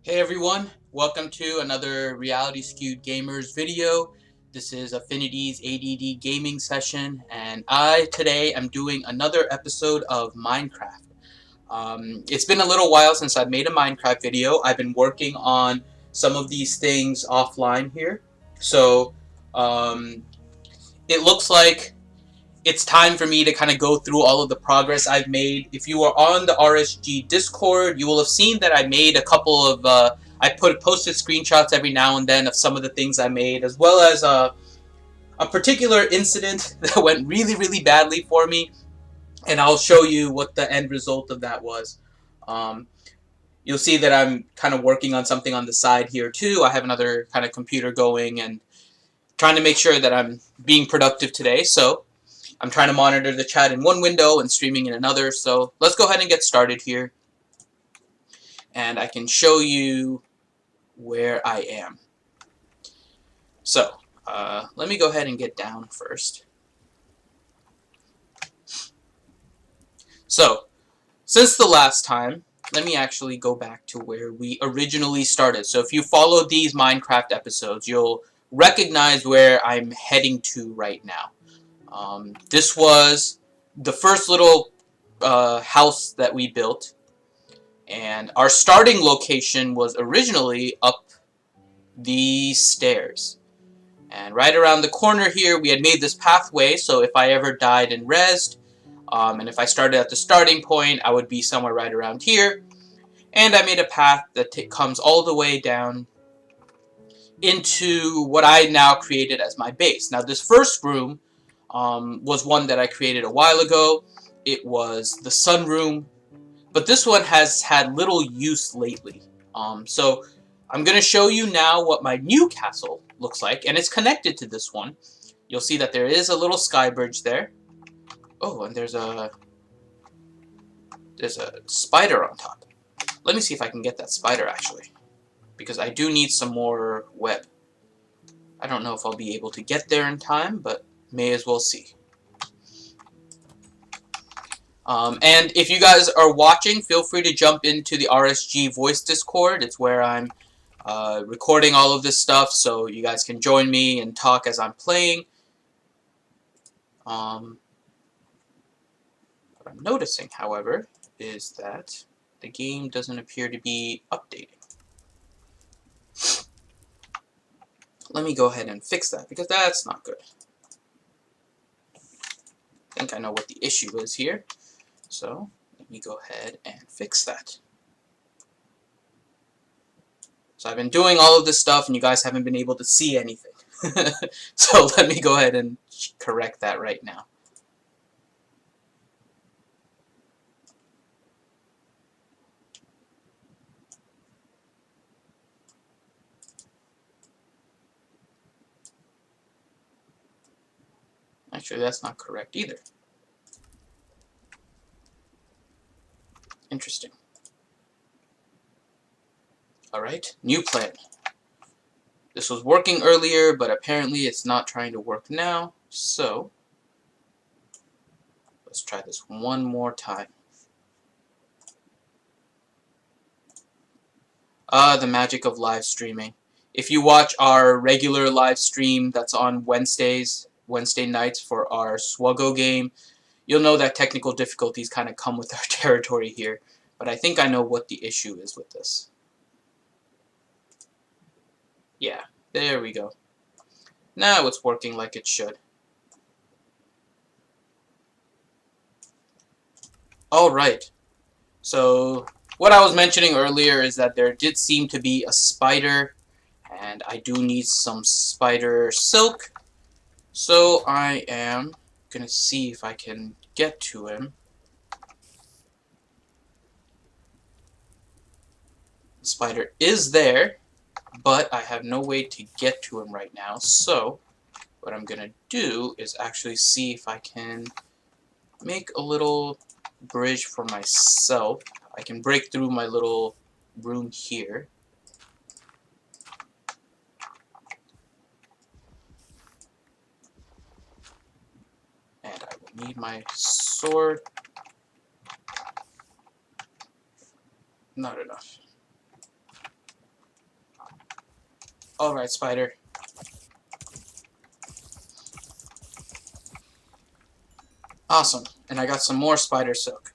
Hey everyone, welcome to another Reality Skewed Gamers video. This is Affinity's ADD gaming session, and I today am doing another episode of Minecraft. It's been a little while since I've made a Minecraft video. I've been working on some of these things offline here, so um, it looks like it's time for me to kind of go through all of the progress I've made. If you are on the RSG Discord, you will have seen that I made a couple of, I posted screenshots every now and then of some of the things I made, as well as a particular incident that went really, really badly for me, and I'll show you what the end result of that was. Um, you'll see that I'm kind of working on something on the side here too. I have another kind of computer going and trying to make sure that I'm being productive today, so I'm trying to monitor the chat in one window and streaming in another, so let's go ahead and get started here. And I can show you where I am. So, let me go ahead and get down first. So, since the last time, let me actually go back to where we originally started. So if you follow these Minecraft episodes, you'll recognize where I'm heading to right now. This was the first little house that we built. And our starting location was originally up the stairs. And right around the corner here, we had made this pathway, so if I ever died and rezzed, and if I started at the starting point, I would be somewhere right around here. And I made a path that comes all the way down into what I now created as my base. Now, this first room was one that I created a while ago. It was the sunroom, but this one has had little use lately. So I'm going to show you now what my new castle looks like, and it's connected to this one. You'll see that there is a little sky bridge there. Oh, and there's a spider on top. Let me see if I can get that spider, actually, because I do need some more web. I don't know if I'll be able to get there in time, but may as well see. And if you guys are watching, feel free to jump into the RSG voice Discord. It's where I'm recording all of this stuff, so you guys can join me and talk as I'm playing. What I'm noticing, however, is that the game doesn't appear to be updating. Let me go ahead and fix that, because that's not good. I think I know what the issue is here, so let me go ahead and fix that. So I've been doing all of this stuff, and you guys haven't been able to see anything. So let me go ahead and correct that right now. Actually, that's not correct either. Interesting. Alright, new plan. This was working earlier, but apparently it's not trying to work now, so let's try this one more time. The magic of live streaming. If you watch our regular live stream that's on Wednesday nights for our Swuggo game, you'll know that technical difficulties kind of come with our territory here, but I think I know what the issue is with this. Yeah, there we go. Now it's working like it should. Alright, so what I was mentioning earlier is that there did seem to be a spider, and I do need some spider silk, so I am gonna see if I can get to him. The spider is there, but I have no way to get to him right now, so what I'm gonna do is actually see if I can make a little bridge for myself. I can break through my little room here. And I will need my sword. Not enough. Alright, spider. Awesome. And I got some more spider silk.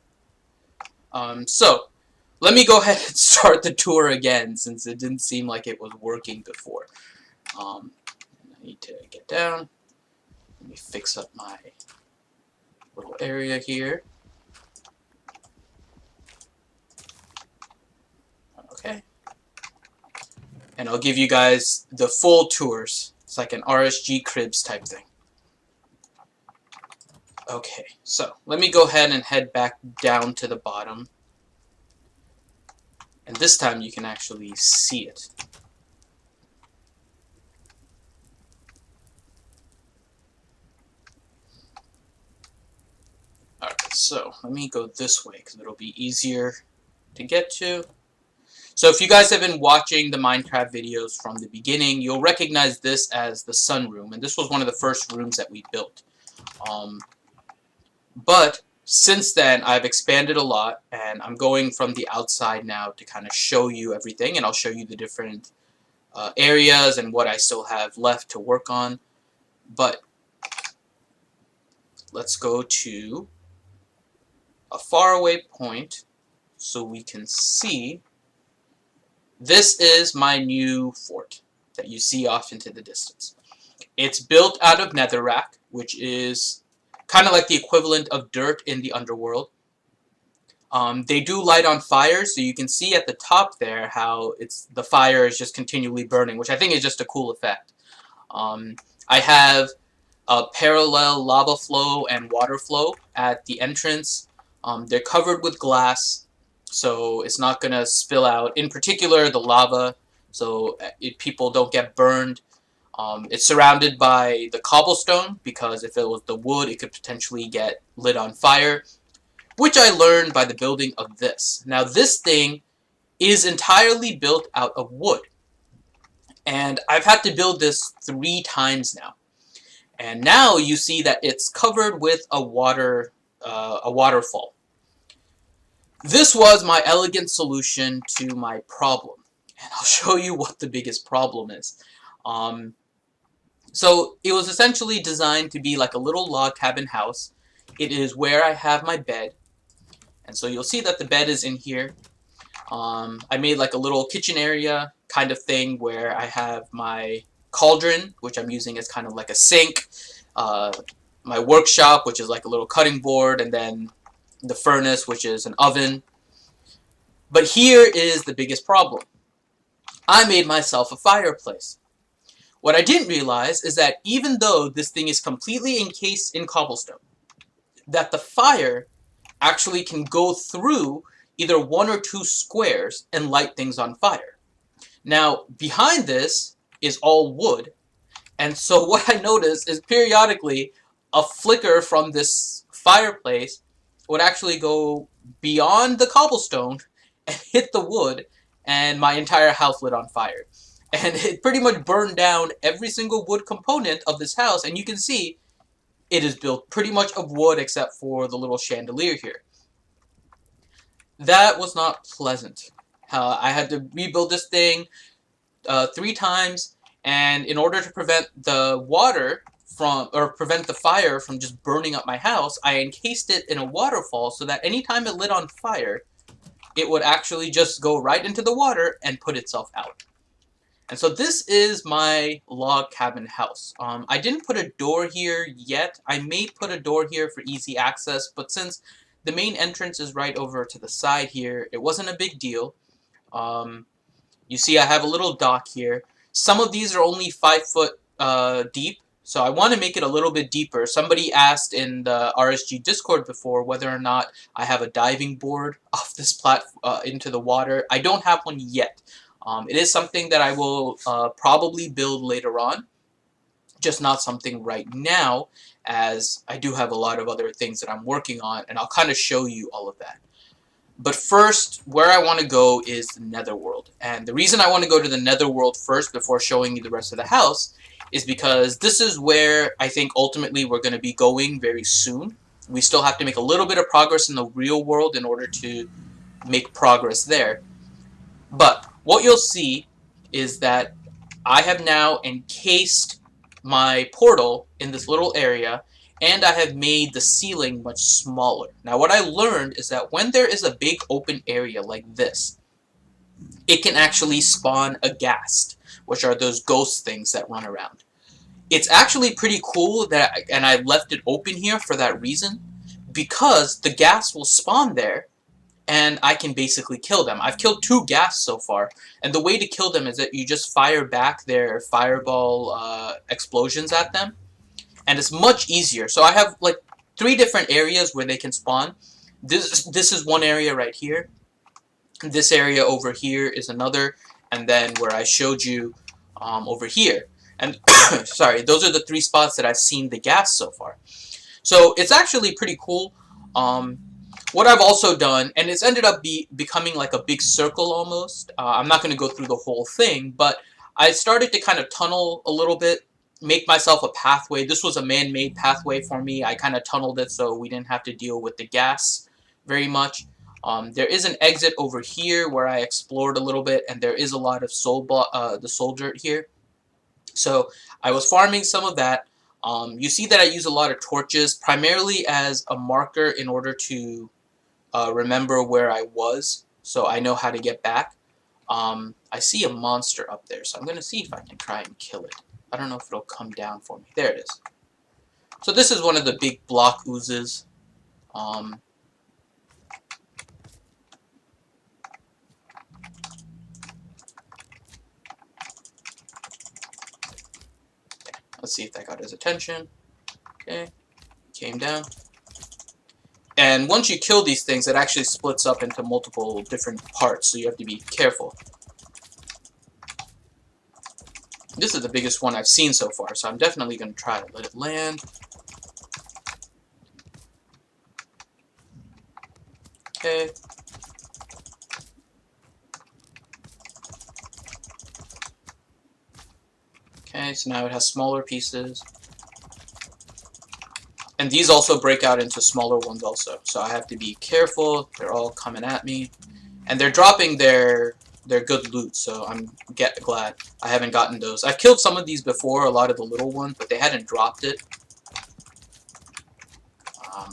So, let me go ahead and start the tour again, since it didn't seem like it was working before. I need to get down. Let me fix up my little area here. Okay. And I'll give you guys the full tours. It's like an RSG Cribs type thing. Okay, so let me go ahead and head back down to the bottom. And this time you can actually see it. Alright, so let me go this way because it'll be easier to get to. So if you guys have been watching the Minecraft videos from the beginning, you'll recognize this as the sunroom, and this was one of the first rooms that we built. But since then, I've expanded a lot, and I'm going from the outside now to kind of show you everything, and I'll show you the different areas and what I still have left to work on. But let's go to a faraway point so we can see. This is my new fort that you see off into the distance. It's built out of netherrack, which is kind of like the equivalent of dirt in the underworld. They do light on fire, so you can see at the top there how the fire is just continually burning, which I think is just a cool effect. I have a parallel lava flow and water flow at the entrance. They're covered with glass, so it's not going to spill out. In particular, the lava, so people don't get burned. It's surrounded by the cobblestone, because if it was the wood, it could potentially get lit on fire, which I learned by the building of this. Now, this thing is entirely built out of wood, and I've had to build this 3 times now. And now you see that it's covered with a waterfall. This was my elegant solution to my problem, and I'll show you what the biggest problem is. So it was essentially designed to be like a little log cabin house. It is where I have my bed, and so you'll see that the bed is in here. I made like a little kitchen area kind of thing where I have my cauldron, which I'm using as kind of like a sink, my workshop, which is like a little cutting board, and then the furnace, which is an oven. But here is the biggest problem. I made myself a fireplace. What I didn't realize is that even though this thing is completely encased in cobblestone, that the fire actually can go through either 1 or 2 squares and light things on fire. Now, behind this is all wood, and so what I noticed is periodically a flicker from this fireplace would actually go beyond the cobblestone and hit the wood, and my entire house lit on fire. And it pretty much burned down every single wood component of this house, and you can see it is built pretty much of wood except for the little chandelier here. That was not pleasant. I had to rebuild this thing 3 times, and in order to prevent the prevent the fire from just burning up my house, I encased it in a waterfall so that anytime it lit on fire, it would actually just go right into the water and put itself out. And so this is my log cabin house. I didn't put a door here yet. I may put a door here for easy access, but since the main entrance is right over to the side here, it wasn't a big deal. You see I have a little dock here. Some of these are only 5 foot deep, so I want to make it a little bit deeper. Somebody asked in the RSG Discord before whether or not I have a diving board off this platform into the water. I don't have one yet. It is something that I will probably build later on, just not something right now, as I do have a lot of other things that I'm working on, and I'll kind of show you all of that. But first, where I want to go is the Netherworld. And the reason I want to go to the Netherworld first before showing you the rest of the house is because this is where I think ultimately we're going to be going very soon. We still have to make a little bit of progress in the real world in order to make progress there. But what you'll see is that I have now encased my portal in this little area, and I have made the ceiling much smaller. Now what I learned is that when there is a big open area like this, it can actually spawn a ghast, which are those ghost things that run around. It's actually pretty cool that, and I left it open here for that reason, because the ghast will spawn there, and I can basically kill them. I've killed 2 ghasts so far, and the way to kill them is that you just fire back their fireball explosions at them, and it's much easier. So I have like 3 different areas where they can spawn. This is one area right here. This area over here is another, and then where I showed you over here. And sorry, those are the 3 spots that I've seen the ghast so far. So it's actually pretty cool. What I've also done, and it's ended up becoming like a big circle almost. I'm not going to go through the whole thing, but I started to kind of tunnel a little bit, make myself a pathway. This was a man-made pathway for me. I kind of tunneled it so we didn't have to deal with the gas very much. There is an exit over here where I explored a little bit, and there is a lot of the soul dirt here. So I was farming some of that. You see that I use a lot of torches, primarily as a marker in order to remember where I was, so I know how to get back. I see a monster up there, so I'm going to see if I can try and kill it. I don't know if it'll come down for me. There it is. So this is one of the big block oozes. Let's see if that got his attention. Okay, came down. And once you kill these things, it actually splits up into multiple different parts, so you have to be careful. This is the biggest one I've seen so far, so I'm definitely going to try to let it land. Okay. Okay, so now it has smaller pieces. And these also break out into smaller ones also, so I have to be careful. They're all coming at me. And they're dropping their good loot, so I'm glad I haven't gotten those. I've killed some of these before, a lot of the little ones, but they hadn't dropped it.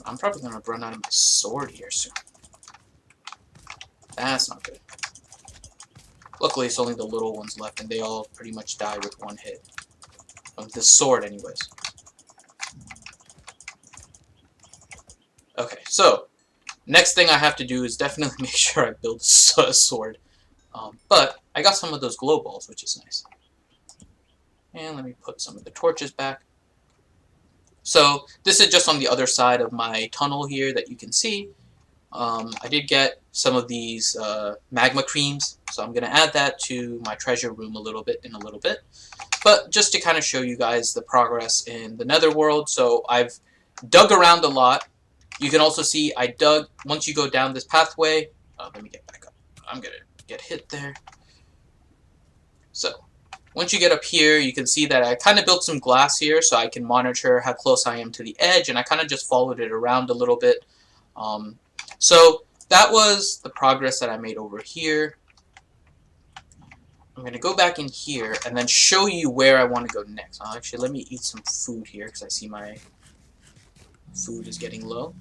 I'm probably going to run out of my sword here soon. That's not good. Luckily, it's only the little ones left, and they all pretty much die with one hit. Of this sword, anyways. Okay, so next thing I have to do is definitely make sure I build a sword. But I got some of those glow balls, which is nice. And let me put some of the torches back. So this is just on the other side of my tunnel here that you can see. I did get some of these magma creams, so I'm going to add that to my treasure room in a little bit. But just to kind of show you guys the progress in the netherworld, so I've dug around a lot. You can also see I dug, once you go down this pathway, let me get back up. I'm going to get hit there. So, once you get up here, you can see that I kind of built some glass here so I can monitor how close I am to the edge, and I kind of just followed it around a little bit. So, that was the progress that I made over here. I'm going to go back in here and then show you where I want to go next. Actually, let me eat some food here because I see my food is getting low.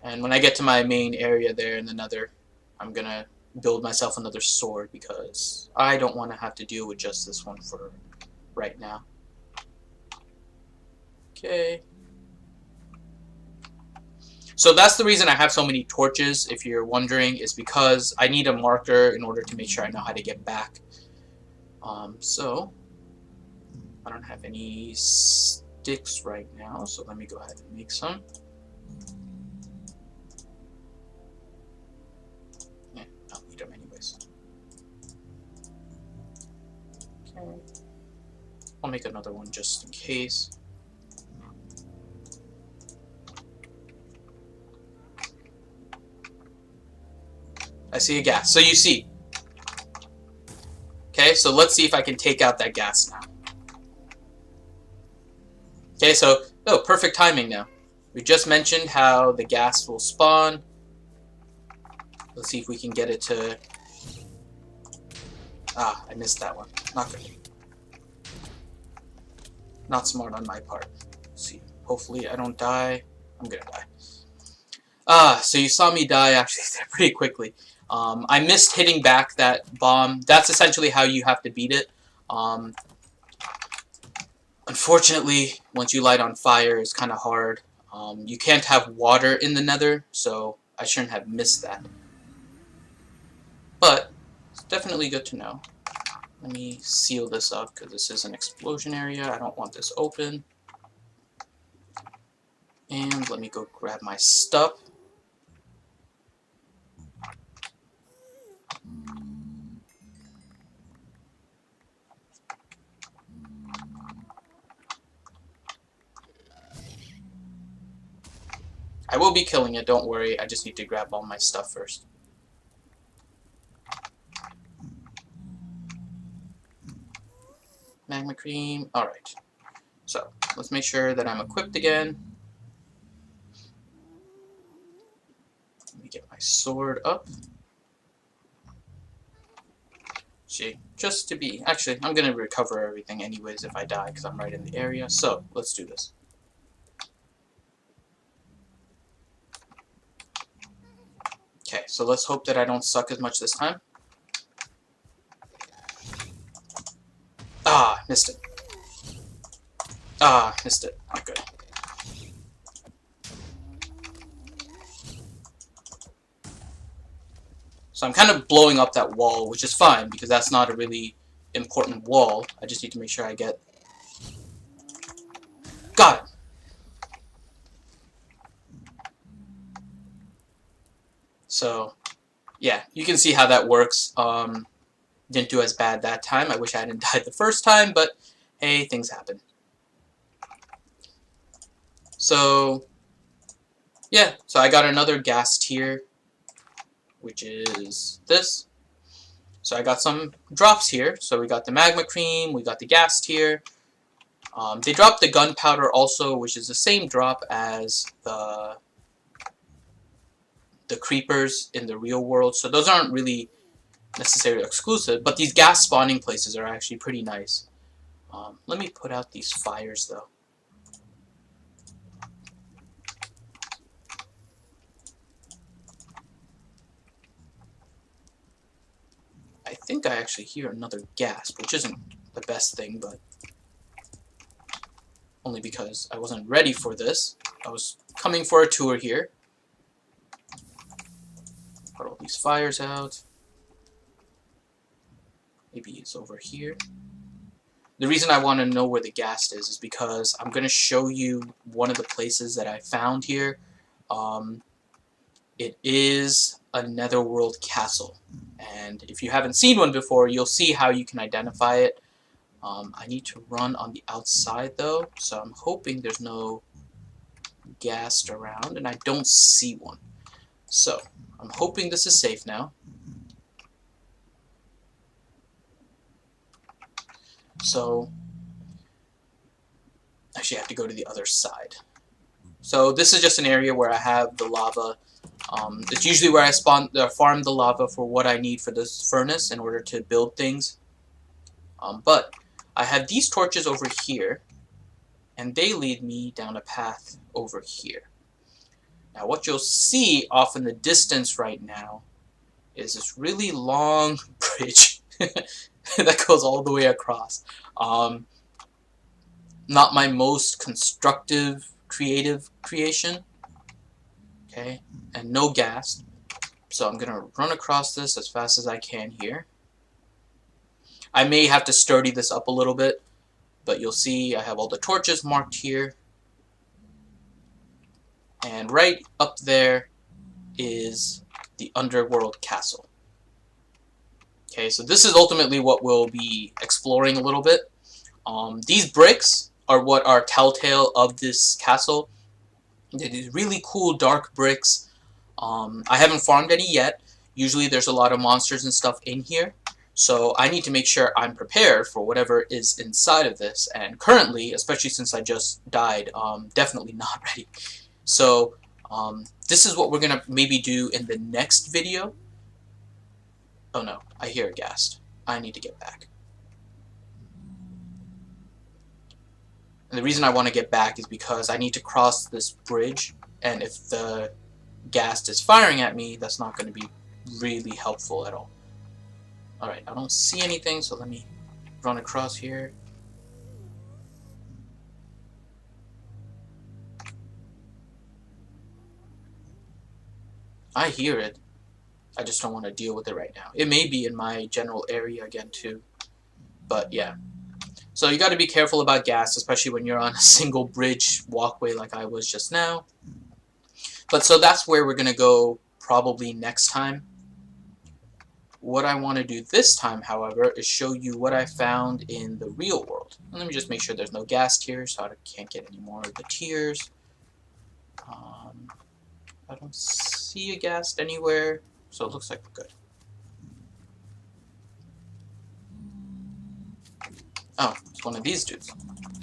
And when I get to my main area there in the nether, I'm going to build myself another sword because I don't want to have to deal with just this one for right now. Okay. So that's the reason I have so many torches, if you're wondering, is because I need a marker in order to make sure I know how to get back. So I don't have any sticks right now, so let me go ahead and make some. Yeah, I'll need them anyways. Okay. I'll make another one just in case. I see a gas. So you see. Okay, so let's see if I can take out that gas now. Okay, so, oh, perfect timing now. We just mentioned how the gas will spawn. Let's see if we can get it to... Ah, I missed that one. Not good. Not smart on my part. Let's see. Hopefully I don't die. I'm gonna die. So you saw me die actually pretty quickly. I missed hitting back that bomb. That's essentially how you have to beat it. Unfortunately, once you light on fire, it's kind of hard. You can't have water in the nether, so I shouldn't have missed that. But it's definitely good to know. Let me seal this up because this is an explosion area. I don't want this open. And let me go grab my stuff. I will be killing it, don't worry. I just need to grab all my stuff first. Magma cream. Alright. So, let's make sure that I'm equipped again. Let me get my sword up. See, just to be... Actually, I'm going to recover everything anyways if I die, because I'm right in the area. So, let's do this. Okay, so let's hope that I don't suck as much this time. Ah, missed it. Ah, missed it. Not good. So I'm kind of blowing up that wall, which is fine, because that's not a really important wall. I just need to make sure I get... Got it! So, yeah, you can see how that works. Didn't do as bad that time. I wish I hadn't died the first time, but hey, things happen. So, yeah, so I got another gas tier, which is this. So I got some drops here. So we got the magma cream, we got the gas tier. They dropped the gunpowder also, which is the same drop as the creepers in the real world. So those aren't really necessarily exclusive, but these gas spawning places are actually pretty nice. Let me put out these fires though. I think I actually hear another gasp, which isn't the best thing, but only because I wasn't ready for this. I was coming for a tour here. Put all these fires out. Maybe it's over here. The reason I want to know where the gas is because I'm going to show you one of the places that I found here. It is a netherworld castle. And if you haven't seen one before, you'll see how you can identify it. I need to run on the outside though, so I'm hoping there's no ghast around, and I don't see one. So, I'm hoping this is safe now. So, actually I have to go to the other side. So this is just an area where I have the lava. It's usually where I farm the lava for what I need for this furnace in order to build things. But I have these torches over here, and they lead me down a path over here. Now what you'll see off in the distance right now is this really long bridge that goes all the way across. Not my most constructive, creative creation. Okay, and no gas. So I'm gonna run across this as fast as I can here. I may have to sturdy this up a little bit, but you'll see I have all the torches marked here. And right up there is the underworld castle. Okay, so this is ultimately what we'll be exploring a little bit. These bricks are what are telltale of this castle. They're these really cool dark bricks. I haven't farmed any yet. Usually there's a lot of monsters and stuff in here. So I need to make sure I'm prepared for whatever is inside of this. And currently, especially since I just died, definitely not ready. So this is what we're going to maybe do in the next video. Oh no, I hear a ghast. I need to get back. And the reason I want to get back is because I need to cross this bridge, and if the ghast is firing at me, that's not going to be really helpful at all. Alright, I don't see anything, so let me run across here. I hear it. I just don't want to deal with it right now. It may be in my general area again too. But yeah. So you got to be careful about gas, especially when you're on a single bridge walkway like I was just now. But so that's where we're going to go probably next time. What I want to do this time, however, is show you what I found in the real world. And let me just make sure there's no gas tiers, so I can't get any more of the tiers. I don't see a ghast anywhere, so it looks like we're good. Oh, it's one of these dudes.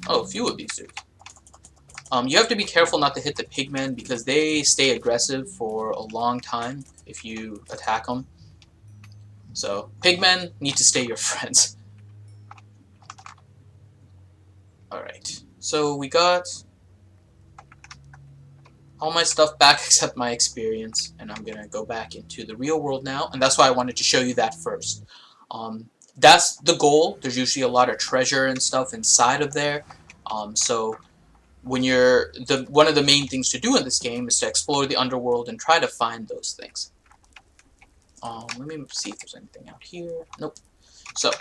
Oh, a few of these dudes. You have to be careful not to hit the pigmen because they stay aggressive for a long time if you attack them. So, pigmen need to stay your friends. Alright, so we got all my stuff back except my experience, and I'm gonna go back into the real world now, and that's why I wanted to show you that first. That's the goal. There's usually a lot of treasure and stuff inside of there, so when you're one of the main things to do in this game is to explore the underworld and try to find those things. Let me see if there's anything out here. Nope. So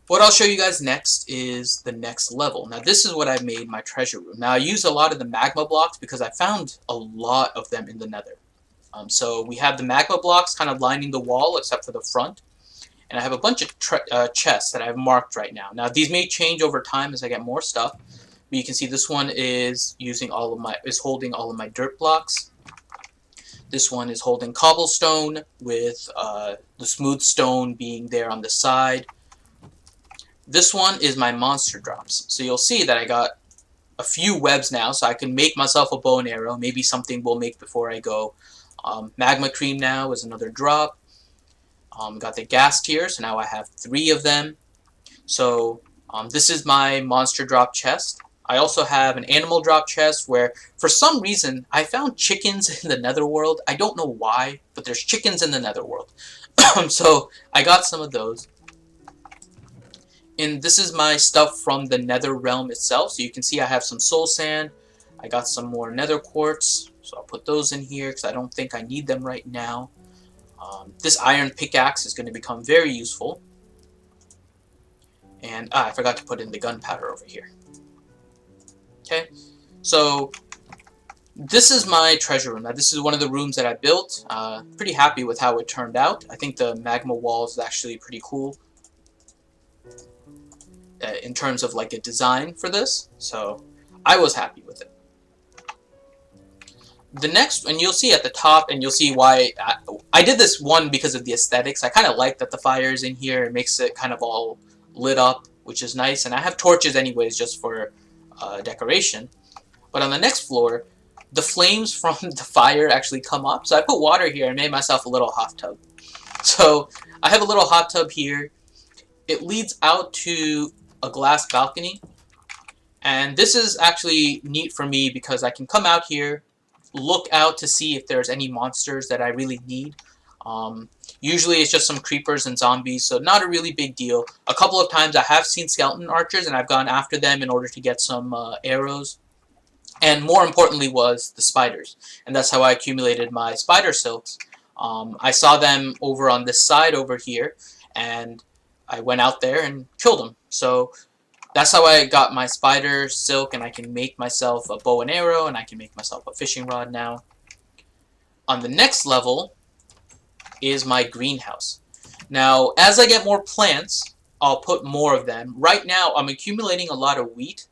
what I'll show you guys next is the next level. Now this is what I made my treasure room. Now I use a lot of the magma blocks because I found a lot of them in the nether. So we have the magma blocks kind of lining the wall except for the front. And I have a bunch of chests that I've marked right now. Now these may change over time as I get more stuff. But you can see this one is holding all of my dirt blocks. This one is holding cobblestone with the smooth stone being there on the side. This one is my monster drops. So you'll see that I got a few webs now, so I can make myself a bow and arrow. Maybe something we'll make before I go. Magma cream now is another drop. Got the gas tier, so now I have 3 of them. So this is my monster drop chest. I also have an animal drop chest where, for some reason, I found chickens in the netherworld. I don't know why, but there's chickens in the netherworld. So I got some of those. And this is my stuff from the nether realm itself. So you can see I have some soul sand. I got some more nether quartz. So I'll put those in here because I don't think I need them right now. This iron pickaxe is going to become very useful. And I forgot to put in the gunpowder over here. Okay, so this is my treasure room. Now this is one of the rooms that I built. Pretty happy with how it turned out. I think the magma walls is actually pretty cool in terms of like a design for this. So I was happy with it. The next, and you'll see at the top, and you'll see why I did this one because of the aesthetics. I kind of like that the fire is in here. It makes it kind of all lit up, which is nice. And I have torches anyways just for decoration. But on the next floor, the flames from the fire actually come up. So I put water here and made myself a little hot tub. So I have a little hot tub here. It leads out to a glass balcony. And this is actually neat for me because I can come out here, look out to see if there's any monsters that I really need. Usually it's just some creepers and zombies, so not a really big deal. A couple of times I have seen skeleton archers and I've gone after them in order to get some arrows. And more importantly was the spiders. And that's how I accumulated my spider silks. I saw them over on this side over here, and I went out there and killed them. So that's how I got my spider silk, and I can make myself a bow and arrow, and I can make myself a fishing rod now. On the next level is my greenhouse. Now, as I get more plants, I'll put more of them. Right now, I'm accumulating a lot of wheat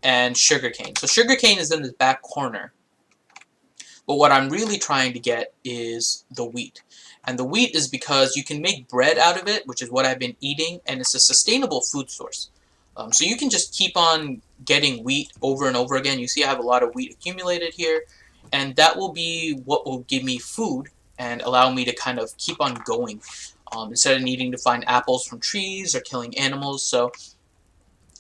and sugarcane. So sugarcane is in the back corner. But what I'm really trying to get is the wheat. And the wheat is because you can make bread out of it, which is what I've been eating, and it's a sustainable food source. So you can just keep on getting wheat over and over again. You see I have a lot of wheat accumulated here, and that will be what will give me food and allow me to kind of keep on going instead of needing to find apples from trees or killing animals. So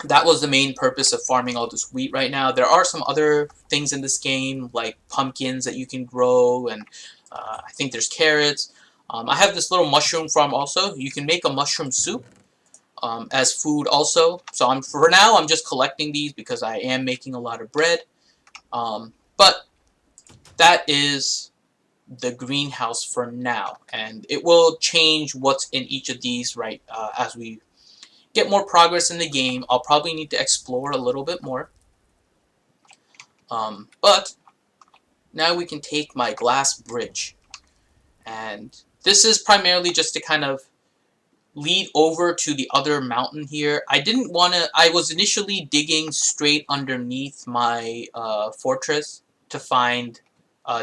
that was the main purpose of farming all this wheat right now. There are some other things in this game, like pumpkins that you can grow, and I think there's carrots. I have this little mushroom farm also. You can make a mushroom soup as food also. So for now, I'm just collecting these because I am making a lot of bread. But that is the greenhouse for now, and it will change what's in each of these as we get more progress in the game. I'll probably need to explore a little bit more. But now we can take my glass bridge. And this is primarily just to kind of lead over to the other mountain here. I didn't want to... I was initially digging straight underneath my fortress to find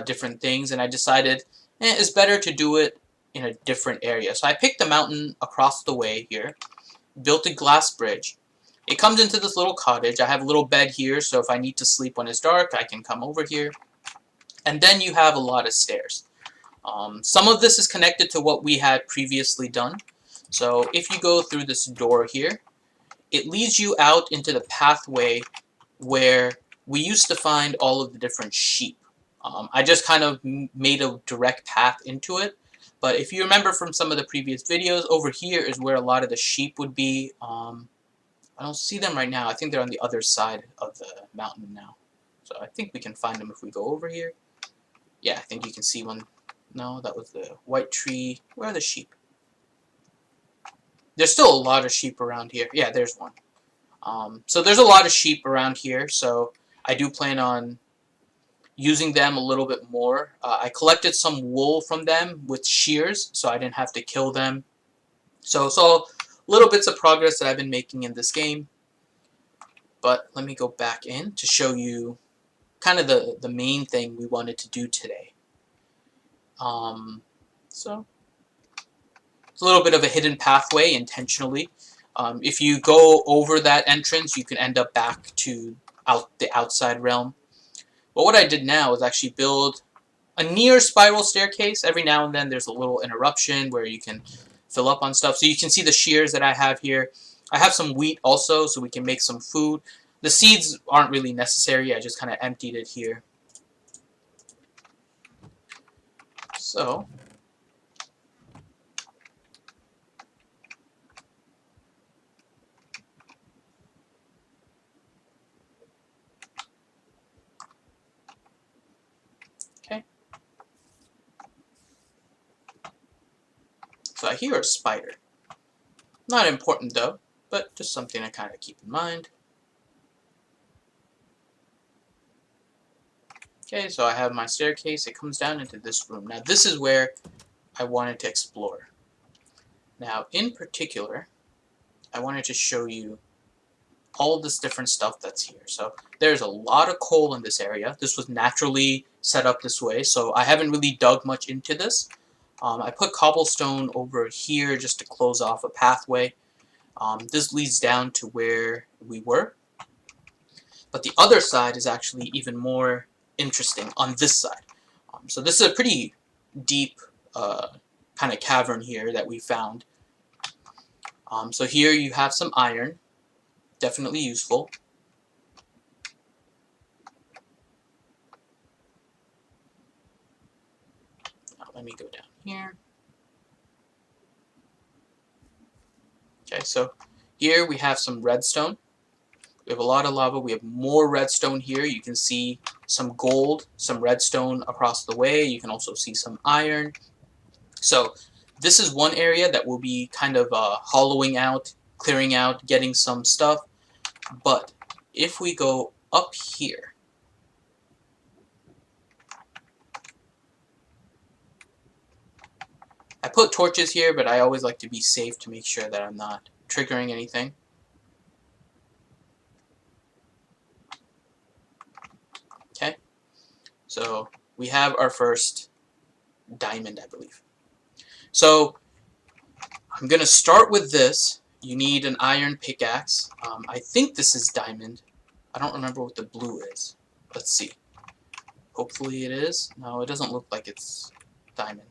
different things. And I decided it's better to do it in a different area. So I picked a mountain across the way here. Built a glass bridge. It comes into this little cottage. I have a little bed here, so if I need to sleep when it's dark, I can come over here. And then you have a lot of stairs. Some of this is connected to what we had previously done. So if you go through this door here, it leads you out into the pathway where we used to find all of the different sheep. I just kind of made a direct path into it. But if you remember from some of the previous videos, over here is where a lot of the sheep would be. I don't see them right now. I think they're on the other side of the mountain now. So I think we can find them if we go over here. Yeah, I think you can see one. No, that was the white tree. Where are the sheep? There's still a lot of sheep around here. Yeah, there's one. So there's a lot of sheep around here, so I do plan on using them a little bit more. I collected some wool from them with shears, so I didn't have to kill them. So little bits of progress that I've been making in this game. But let me go back in to show you kind of the main thing we wanted to do today. So it's a little bit of a hidden pathway intentionally. If you go over that entrance, you can end up back to the outside realm. But what I did now is actually build a near spiral staircase. Every now and then there's a little interruption where you can fill up on stuff. So you can see the shears that I have here. I have some wheat also, so we can make some food. The seeds aren't really necessary. I just kind of emptied it here. So okay. So I hear a spider. Not important though, but just something to kind of keep in mind. Okay, so I have my staircase. It comes down into this room. Now this is where I wanted to explore. Now in particular, I wanted to show you all of this different stuff that's here. So there's a lot of coal in this area. This was naturally set up this way, so I haven't really dug much into this. I put cobblestone over here just to close off a pathway. This leads down to where we were. But the other side is actually even more interesting on this side. So this is a pretty deep kind of cavern here that we found. So here you have some iron. Definitely useful. Now let me go down here. Okay, so here we have some redstone. We have a lot of lava. We have more redstone here. You can see some gold, some redstone across the way. You can also see some iron. So this is one area that will be kind of hollowing out, clearing out, getting some stuff. But if we go up here, I put torches here, but I always like to be safe to make sure that I'm not triggering anything. Okay, so we have our first diamond, I believe. So I'm going to start with this. You need an iron pickaxe. I think this is diamond. I don't remember what the blue is. Let's see. Hopefully it is. No, it doesn't look like it's diamond.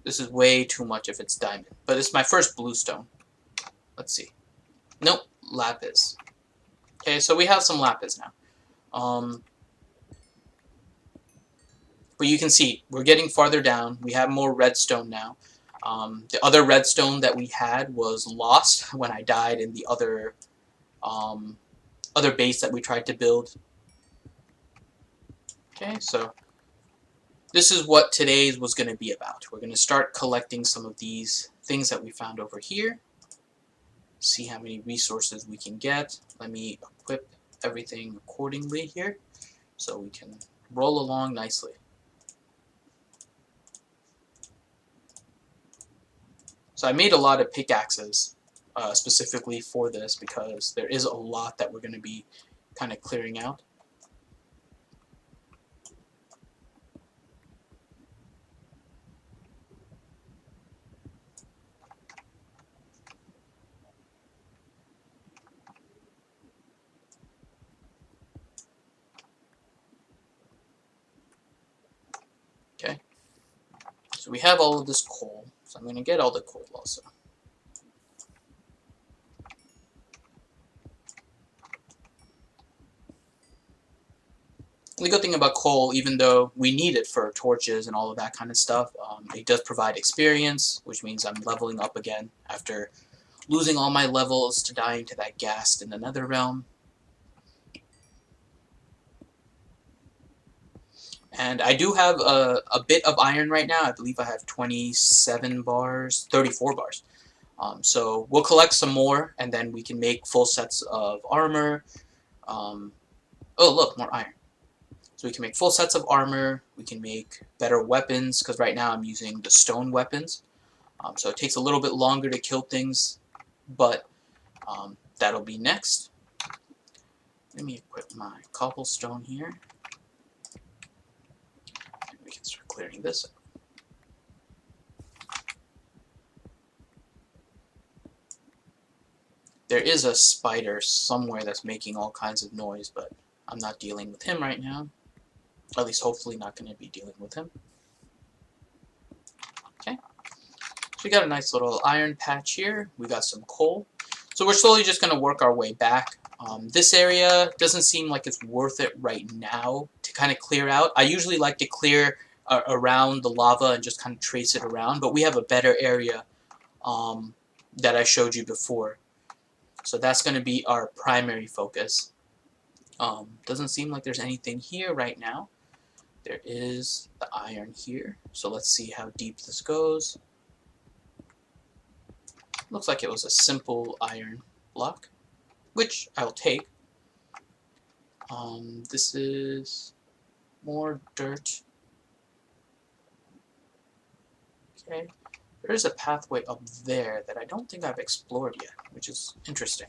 This is way too much if it's diamond. But it's my first bluestone. Let's see. Nope, lapis. Okay, so we have some lapis now. But you can see, we're getting farther down. We have more redstone now. The other redstone that we had was lost when I died in the other base that we tried to build. Okay, so this is what today's was going to be about. We're going to start collecting some of these things that we found over here. See how many resources we can get. Let me equip everything accordingly here so we can roll along nicely. So I made a lot of pickaxes specifically for this because there is a lot that we're going to be kind of clearing out. Okay, so we have all of this coal, so I'm going to get all the coal also. And the good thing about coal, even though we need it for torches and all of that kind of stuff, it does provide experience, which means I'm leveling up again after losing all my levels to dying to that ghast in the Nether realm. And I do have a bit of iron right now. I believe I have 27 bars, 34 bars. So we'll collect some more, and then we can make full sets of armor. Oh, look, more iron. So we can make full sets of armor. We can make better weapons, because right now I'm using the stone weapons. So it takes a little bit longer to kill things, but that'll be next. Let me equip my cobblestone here. And we can start clearing this up. There is a spider somewhere that's making all kinds of noise, but I'm not dealing with him right now. At least hopefully not going to be dealing with him. Okay. So we got a nice little iron patch here. We got some coal. So we're slowly just going to work our way back. This area doesn't seem like it's worth it right now to kind of clear out. I usually like to clear around the lava and just kind of trace it around, but we have a better area that I showed you before. So that's going to be our primary focus. Doesn't seem like there's anything here right now. There is the iron here. So let's see how deep this goes. Looks like it was a simple iron block, which I'll take. This is more dirt. Okay. There is a pathway up there that I don't think I've explored yet, which is interesting.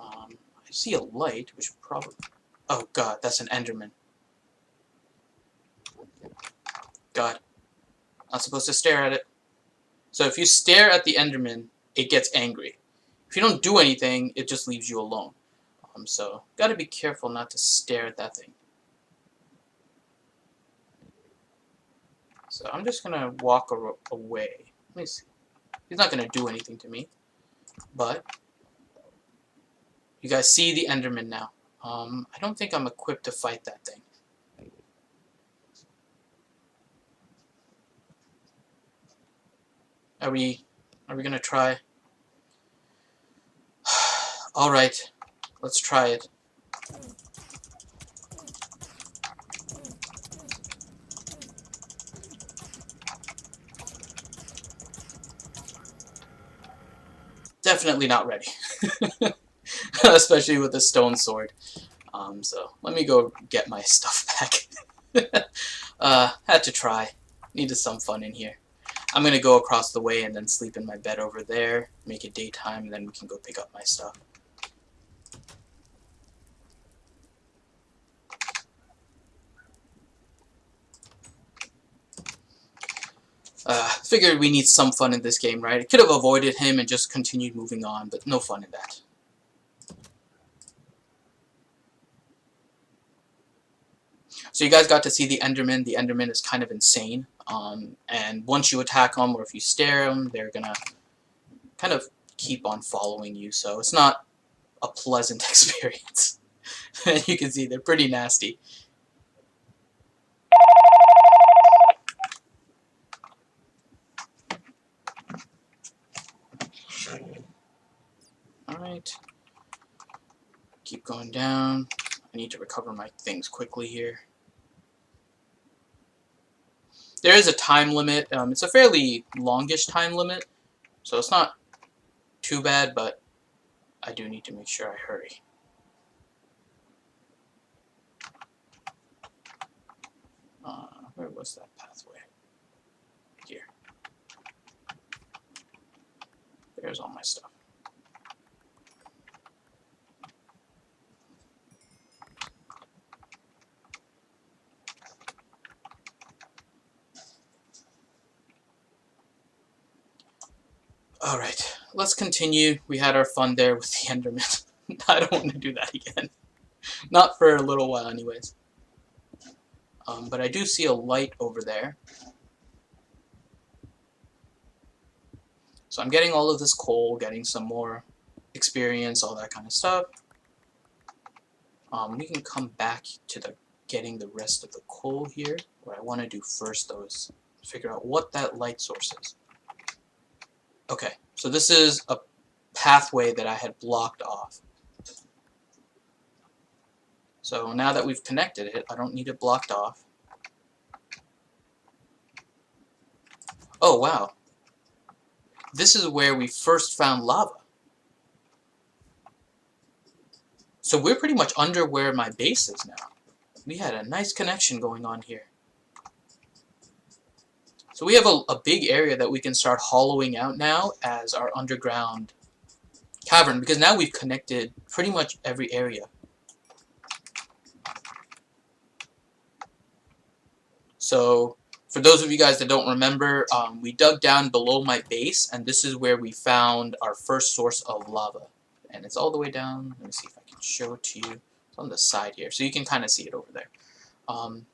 I see a light, which probably... Oh god, that's an Enderman. God. Not supposed to stare at it. So if you stare at the Enderman, it gets angry. If you don't do anything, it just leaves you alone. So, gotta be careful not to stare at that thing. So I'm just gonna walk away. Let me see. He's not gonna do anything to me. But you guys see the Enderman now. I don't think I'm equipped to fight that thing. Are we gonna try? Alright, let's try it. Definitely not ready. Especially with a stone sword. So let me go get my stuff back. Had to try. Needed some fun in here. I'm gonna go across the way and then sleep in my bed over there, make it daytime, and then we can go pick up my stuff. Figured we need some fun in this game, right? I could have avoided him and just continued moving on, but no fun in that. So you guys got to see the Enderman. The Enderman is kind of insane. And once you attack them, or if you stare them, they're gonna kind of keep on following you. So it's not a pleasant experience. You can see they're pretty nasty. Alright. Keep going down. I need to recover my things quickly here. There is a time limit. It's a fairly longish time limit, so it's not too bad, but I do need to make sure I hurry. Where was that pathway? Here. There's all my stuff. Alright, let's continue. We had our fun there with the Enderman. I don't want to do that again. Not for a little while anyways. But I do see a light over there. So I'm getting all of this coal, getting some more experience, all that kind of stuff. We can come back to getting the rest of the coal here. What I want to do first, though, is figure out what that light source is. Okay, so this is a pathway that I had blocked off. So now that we've connected it, I don't need it blocked off. Oh, wow. This is where we first found lava. So we're pretty much under where my base is now. We had a nice connection going on here. So we have a big area that we can start hollowing out now as our underground cavern, because now we've connected pretty much every area. So for those of you guys that don't remember, we dug down below my base, and this is where we found our first source of lava. And it's all the way down. Let me see if I can show it to you. It's on the side here, so you can kind of see it over there.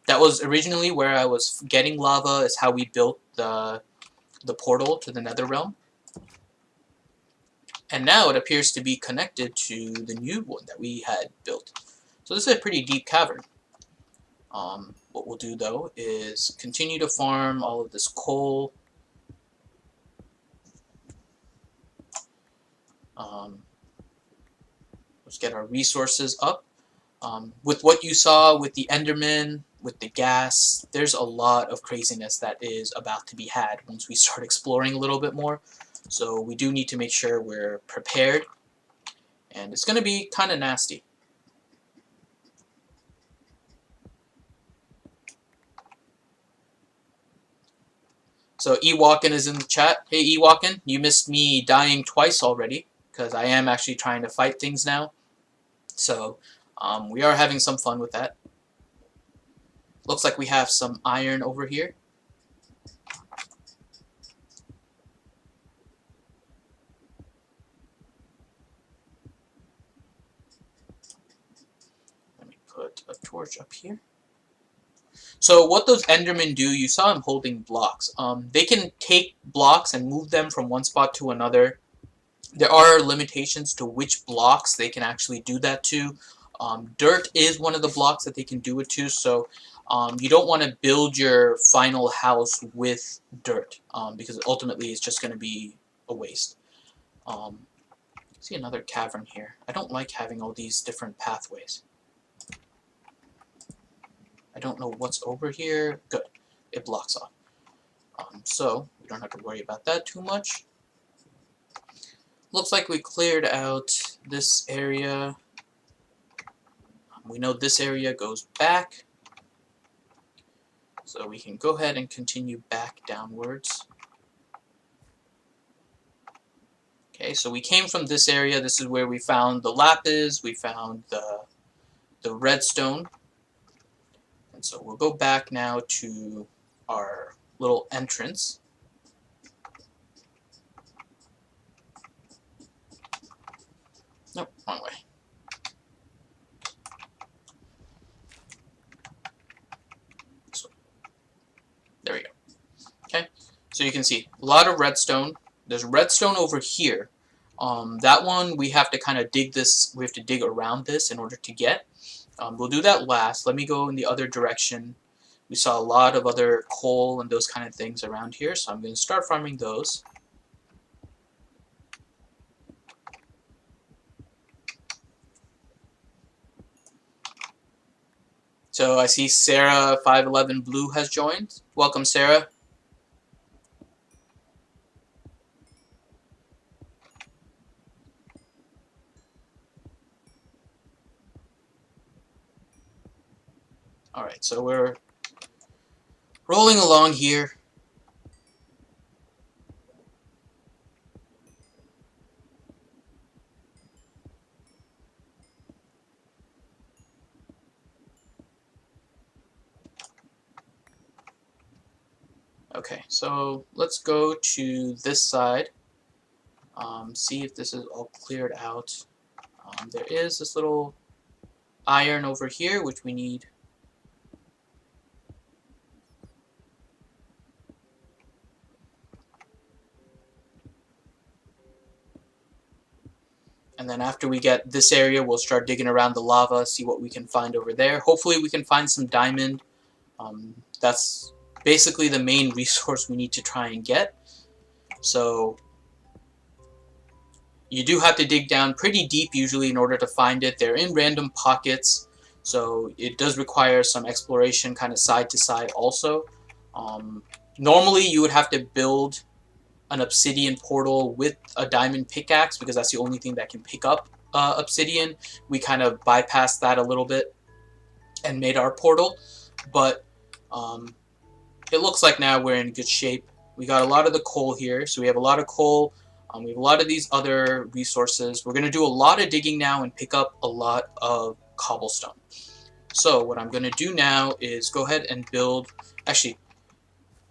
That was originally where I was getting lava, is how we built the portal to the Nether Realm. And now it appears to be connected to the new one that we had built. So this is a pretty deep cavern. What we'll do, though, is continue to farm all of this coal. Let's get our resources up. With what you saw with the Enderman, with the gas, there's a lot of craziness that is about to be had once we start exploring a little bit more. So we do need to make sure we're prepared. And it's going to be kind of nasty. So Ewakin is in the chat. Hey Ewakin, you missed me dying twice already, because I am actually trying to fight things now. So we are having some fun with that. Looks like we have some iron over here. Let me put a torch up here. So what those Endermen do, you saw them holding blocks. They can take blocks and move them from one spot to another. There are limitations to which blocks they can actually do that to. Dirt is one of the blocks that they can do it to, so you don't want to build your final house with dirt, because ultimately it's just going to be a waste. See another cavern here. I don't like having all these different pathways. I don't know what's over here. Good. It blocks off. So we don't have to worry about that too much. Looks like we cleared out this area. We know this area goes back. So we can go ahead and continue back downwards. Okay, so we came from this area. This is where we found the lapis. We found the redstone. And so we'll go back now to our little entrance. Nope, wrong way. So you can see a lot of redstone. There's redstone over here. That one we have to kind of dig this. We have to dig around this in order to get. We'll do that last. Let me go in the other direction. We saw a lot of other coal and those kind of things around here, so I'm going to start farming those. So I see Sarah 511 Blue has joined. Welcome, Sarah. Alright, so we're rolling along here. Okay, so let's go to this side. See if this is all cleared out. There is this little iron over here, which we need. And then after we get this area, we'll start digging around the lava, see what we can find over there. Hopefully we can find some diamond. That's basically the main resource we need to try and get. So you do have to dig down pretty deep usually in order to find it. They're in random pockets, so it does require some exploration kind of side to side also. Normally you would have to build an obsidian portal with a diamond pickaxe because that's the only thing that can pick up obsidian. We kind of bypassed that a little bit and made our portal, but it looks like now we're in good shape. We got a lot of the coal here, so we have a lot of coal. We have a lot of these other resources. We're going to do a lot of digging now and pick up a lot of cobblestone. So what I'm going to do now is go ahead and build. Actually,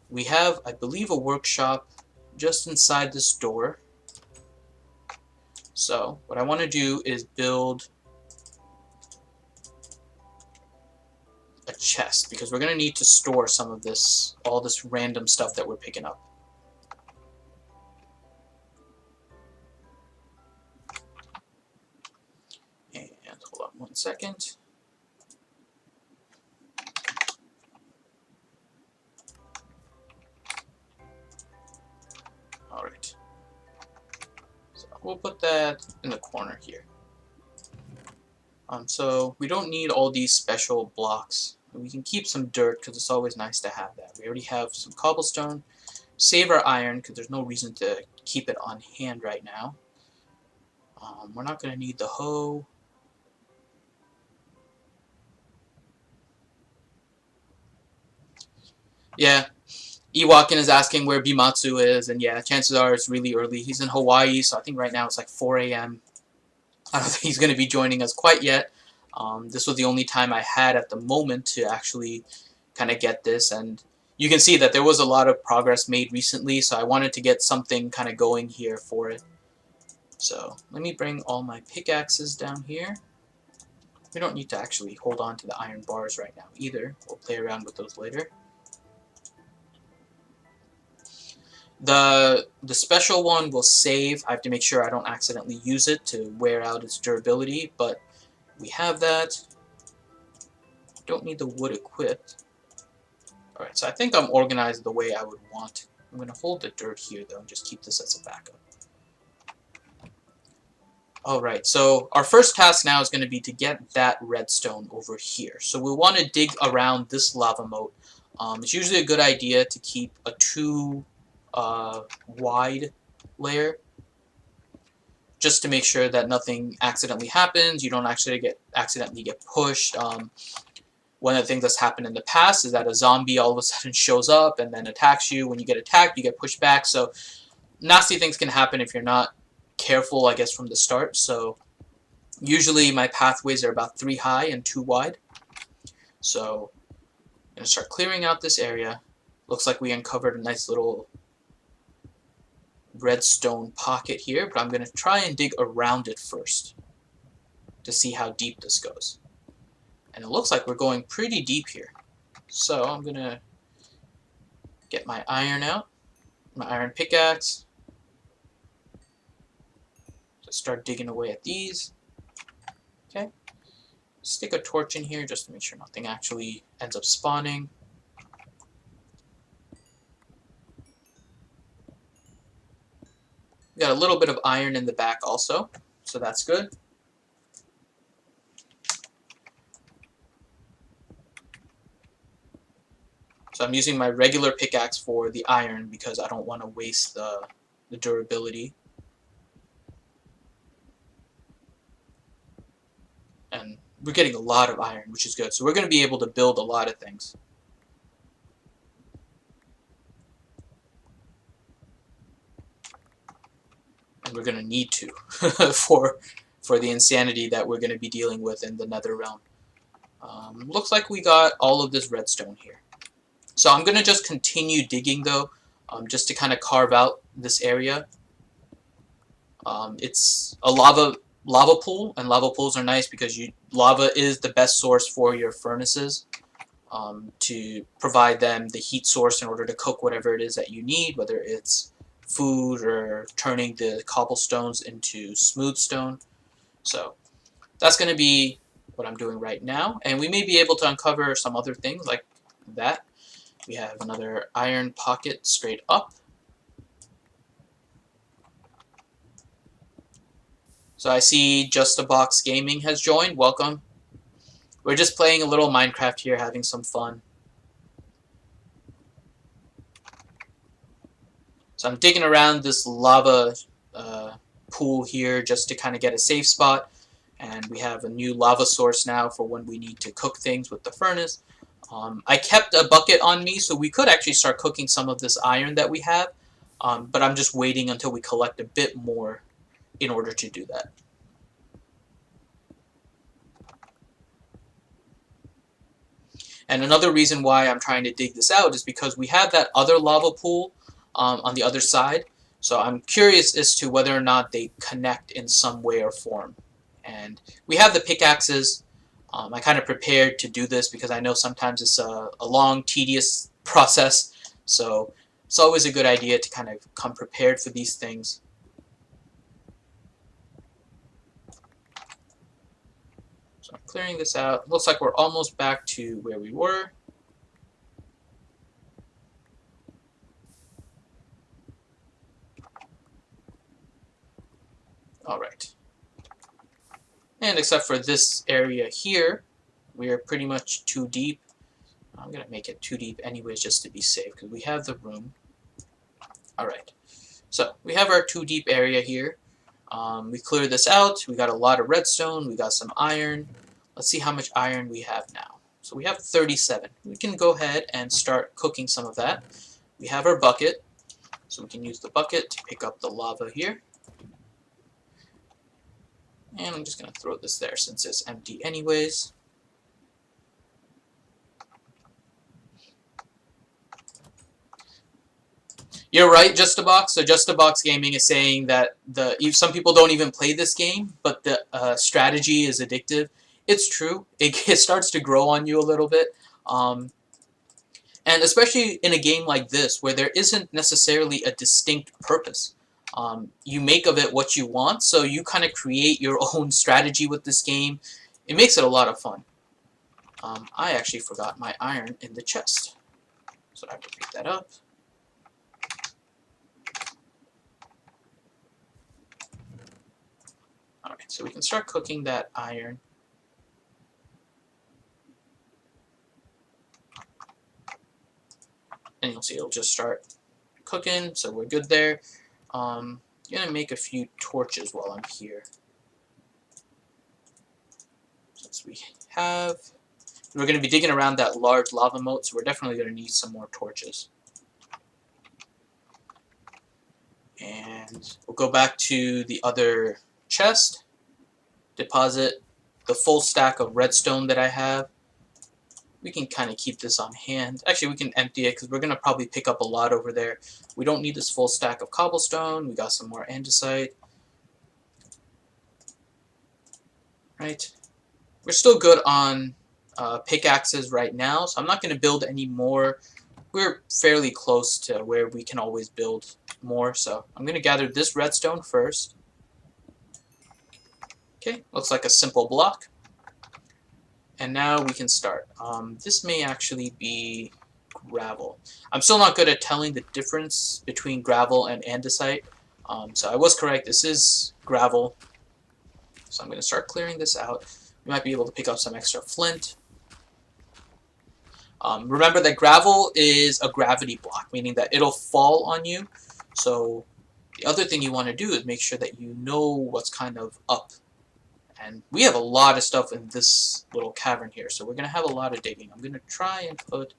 we have, I believe, a workshop just inside this door. So what I want to do is build a chest because we're going to need to store some of this, all this random stuff that we're picking up. And hold on 1 second. Alright. So we'll put that in the corner here. So we don't need all these special blocks. We can keep some dirt because it's always nice to have that. We already have some cobblestone. Save our iron because there's no reason to keep it on hand right now. We're not going to need the hoe. Yeah, Ewakin is asking where Bimatsu is, and yeah, chances are it's really early. He's in Hawaii, so I think right now it's like 4 a.m. I don't think he's going to be joining us quite yet. This was the only time I had at the moment to actually kind of get this, and you can see that there was a lot of progress made recently, so I wanted to get something kind of going here for it. So let me bring all my pickaxes down here. We don't need to actually hold on to the iron bars right now either. We'll play around with those later. The special one will save. I have to make sure I don't accidentally use it to wear out its durability, but we have that. Don't need the wood equipped. Alright, so I think I'm organized the way I would want. I'm going to hold the dirt here though and just keep this as a backup. Alright, so our first task now is going to be to get that redstone over here. So we'll want to dig around this lava moat. It's usually a good idea to keep a 2 wide layer just to make sure that nothing accidentally happens. You don't actually accidentally get pushed. One of the things that's happened in the past is that a zombie all of a sudden shows up and then attacks you. When you get attacked, you get pushed back. So nasty things can happen if you're not careful, I guess, from the start. So usually my pathways are about 3 high and 2 wide. So I'm going to start clearing out this area. Looks like we uncovered a nice little redstone pocket here, but I'm going to try and dig around it first to see how deep this goes. And it looks like we're going pretty deep here. So I'm going to get my iron out. my iron pickaxe. Just start digging away at these. Okay. Stick a torch in here just to make sure nothing actually ends up spawning. We got a little bit of iron in the back also, so that's good. So I'm using my regular pickaxe for the iron because I don't want to waste the durability. And we're getting a lot of iron, which is good. So we're going to be able to build a lot of things. And we're going to need to for the insanity that we're going to be dealing with in the nether realm. Looks like we got all of this redstone here. So I'm going to just continue digging though, just to kind of carve out this area. It's a lava pool, and lava pools are nice because lava is the best source for your furnaces, to provide them the heat source in order to cook whatever it is that you need, whether it's food or turning the cobblestones into smooth stone. So that's going to be what I'm doing right now, and we may be able to uncover some other things like that. We have another iron pocket straight up. So I see Just a Box Gaming has joined. Welcome. We're just playing a little Minecraft here, having some fun. So I'm digging around this lava pool here just to kind of get a safe spot. And we have a new lava source now for when we need to cook things with the furnace. I kept a bucket on me, so we could actually start cooking some of this iron that we have. But I'm just waiting until we collect a bit more in order to do that. And another reason why I'm trying to dig this out is because we have that other lava pool on the other side. So I'm curious as to whether or not they connect in some way or form. And we have the pickaxes. I kind of prepared to do this because I know sometimes it's a long, tedious process. So it's always a good idea to kind of come prepared for these things. So I'm clearing this out. Looks like we're almost back to where we were. Alright. And except for this area here, we are pretty much too deep. I'm going to make it too deep anyways just to be safe because we have the room. Alright. So we have our too deep area here. We cleared this out. We got a lot of redstone. We got some iron. Let's see how much iron we have now. So we have 37. We can go ahead and start cooking some of that. We have our bucket. So we can use the bucket to pick up the lava here. And I'm just going to throw this there since it's empty anyways. You're right, Just a Box. So Just a Box Gaming is saying that some people don't even play this game, but the strategy is addictive. It's true. It starts to grow on you a little bit. And especially in a game like this, where there isn't necessarily a distinct purpose. You make of it what you want, so you kind of create your own strategy with this game. It makes it a lot of fun. I actually forgot my iron in the chest, so I have to pick that up. Alright, so we can start cooking that iron. And you'll see it'll just start cooking, so we're good there. I'm going to make a few torches while I'm here. Since we have... We're going to be digging around that large lava moat, so we're definitely going to need some more torches. And we'll go back to the other chest, deposit the full stack of redstone that I have. We can kind of keep this on hand. Actually, we can empty it because we're going to probably pick up a lot over there. We don't need this full stack of cobblestone. We got some more andesite. Right. We're still good on pickaxes right now, so I'm not going to build any more. we're fairly close to where we can always build more. So I'm going to gather this redstone first. Okay, looks like a simple block. And now we can start. This may actually be gravel. I'm still not good at telling the difference between gravel and andesite. So I was correct, this is gravel. So I'm going to start clearing this out. We might be able to pick up some extra flint. Remember that gravel is a gravity block, meaning that it'll fall on you. So the other thing you want to do is make sure that you know what's kind of up. And we have a lot of stuff in this little cavern here, so we're going to have a lot of digging. I'm going to try and put...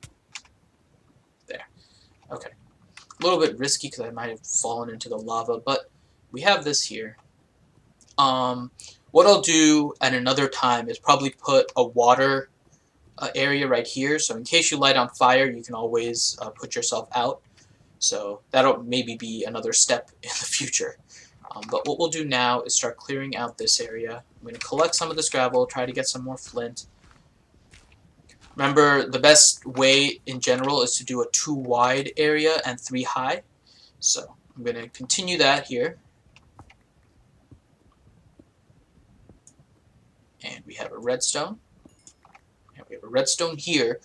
there. Okay. A little bit risky because I might have fallen into the lava, but we have this here. What I'll do at another time is probably put a water area right here, so in case you light on fire, you can always put yourself out. So that'll maybe be another step in the future. But what we'll do now is start clearing out this area. I'm going to collect some of this gravel, try to get some more flint. Remember, the best way in general is to do a 2 wide area and 3 high. So I'm going to continue that here. And we have a redstone. And we have a redstone here.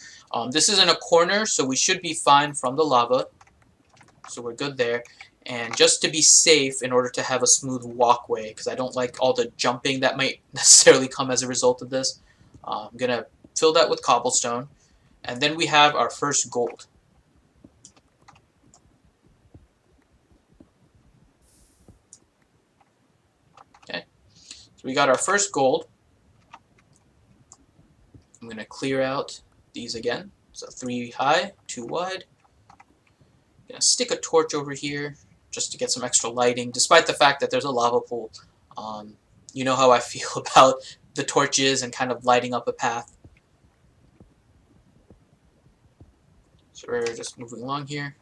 This is in a corner, so we should be fine from the lava. So we're good there. And just to be safe, in order to have a smooth walkway, because I don't like all the jumping that might necessarily come as a result of this, I'm going to fill that with cobblestone. And then we have our first gold. Okay, so we got our first gold. I'm going to clear out these again. So 3 high, 2 wide. I'm going to stick a torch over here just to get some extra lighting, despite the fact that there's a lava pool. You know how I feel about the torches and kind of lighting up a path. So we're just moving along here.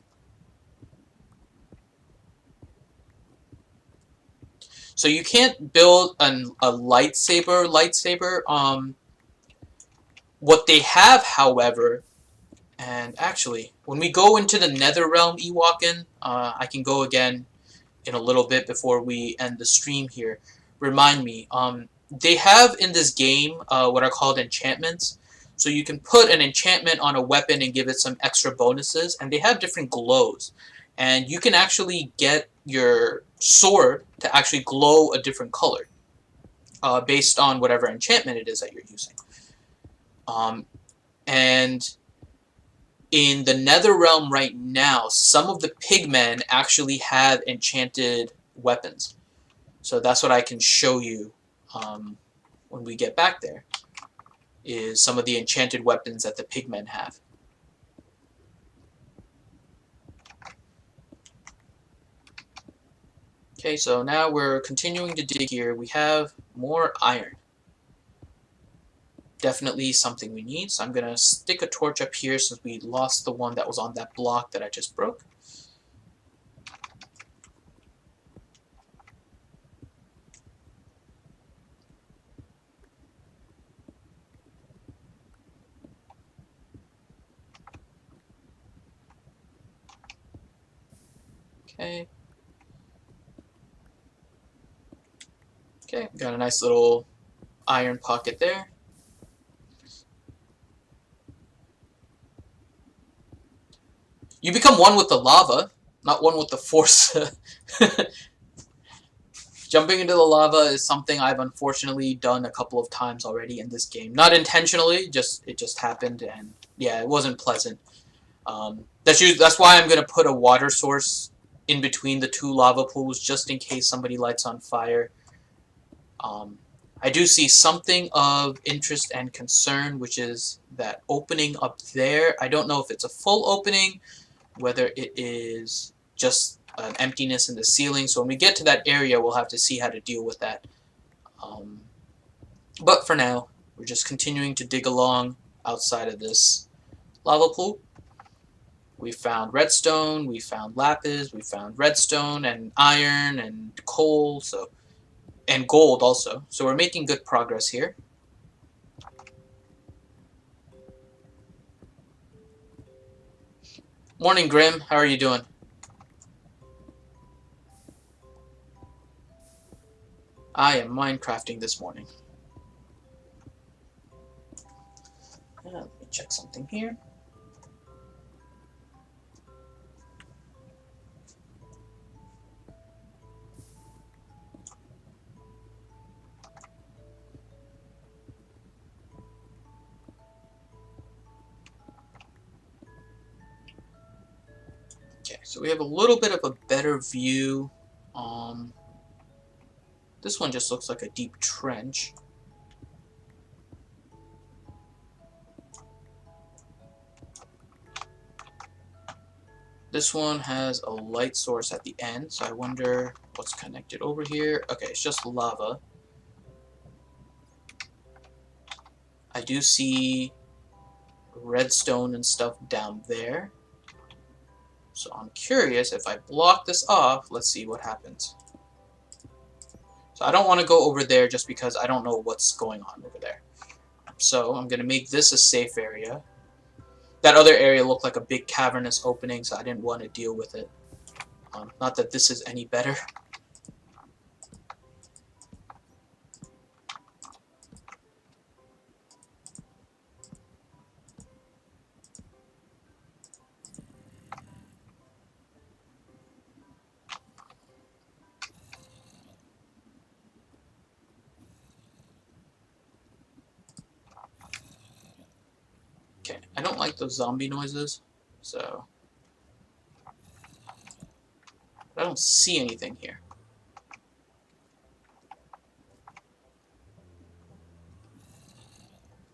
So you can't build a lightsaber. What they have, however, and actually, when we go into the Nether Realm Ewokin, I can go again in a little bit before we end the stream here. Remind me, they have in this game what are called enchantments. So you can put an enchantment on a weapon and give it some extra bonuses, and they have different glows. And you can actually get your sword to actually glow a different color based on whatever enchantment it is that you're using. And in the Nether Realm right now, some of the pigmen actually have enchanted weapons. So that's what I can show you when we get back there, is some of the enchanted weapons that the pigmen have. Okay, so now we're continuing to dig here. We have more iron. Definitely something we need, so I'm going to stick a torch up here since we lost the one that was on that block that I just broke. Okay. Okay, got a nice little iron pocket there. You become one with the lava, not one with the force. Jumping into the lava is something I've unfortunately done a couple of times already in this game. Not intentionally, it just happened, and yeah, it wasn't pleasant. That's why I'm going to put a water source in between the 2 lava pools, just in case somebody lights on fire. I do see something of interest and concern, which is that opening up there. I don't know if it's a full opening, whether it is just an emptiness in the ceiling. So when we get to that area, we'll have to see how to deal with that. But for now, we're just continuing to dig along outside of this lava pool. We found redstone, we found lapis, we found redstone and iron and coal, and gold also. So we're making good progress here. Morning, Grim. How are you doing? I am Minecrafting this morning. Let me check something here. Okay, so we have a little bit of a better view. This one just looks like a deep trench. This one has a light source at the end, so I wonder what's connected over here. Okay, it's just lava. I do see redstone and stuff down there. So I'm curious, if I block this off, let's see what happens. So I don't want to go over there just because I don't know what's going on over there. So I'm going to make this a safe area. That other area looked like a big cavernous opening, so I didn't want to deal with it. Not that this is any better. Okay, I don't like those zombie noises, so I don't see anything here.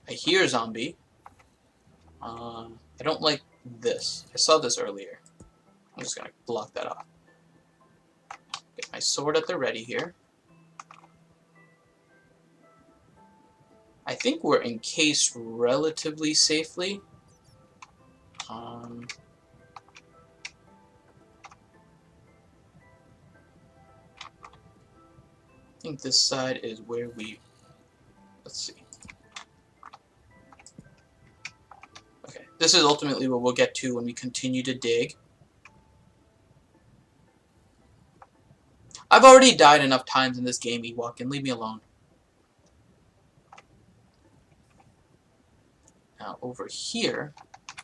I hear zombie. I don't like this. I saw this earlier. I'm just gonna block that off. Get my sword at the ready here. I think we're encased relatively safely. I think this side is where we... Let's see. Okay, this is ultimately what we'll get to when we continue to dig. I've already died enough times in this game, Ewok, leave me alone. Now, over here,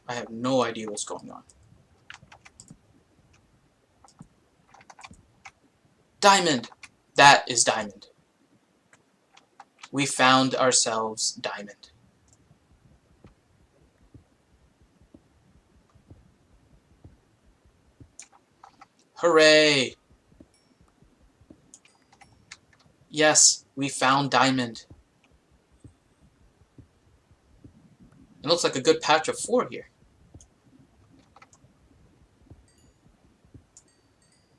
I have no idea what's going on. Diamond! That is diamond. We found ourselves diamond. Hooray! Yes, we found diamond. It looks like a good patch of 4 here.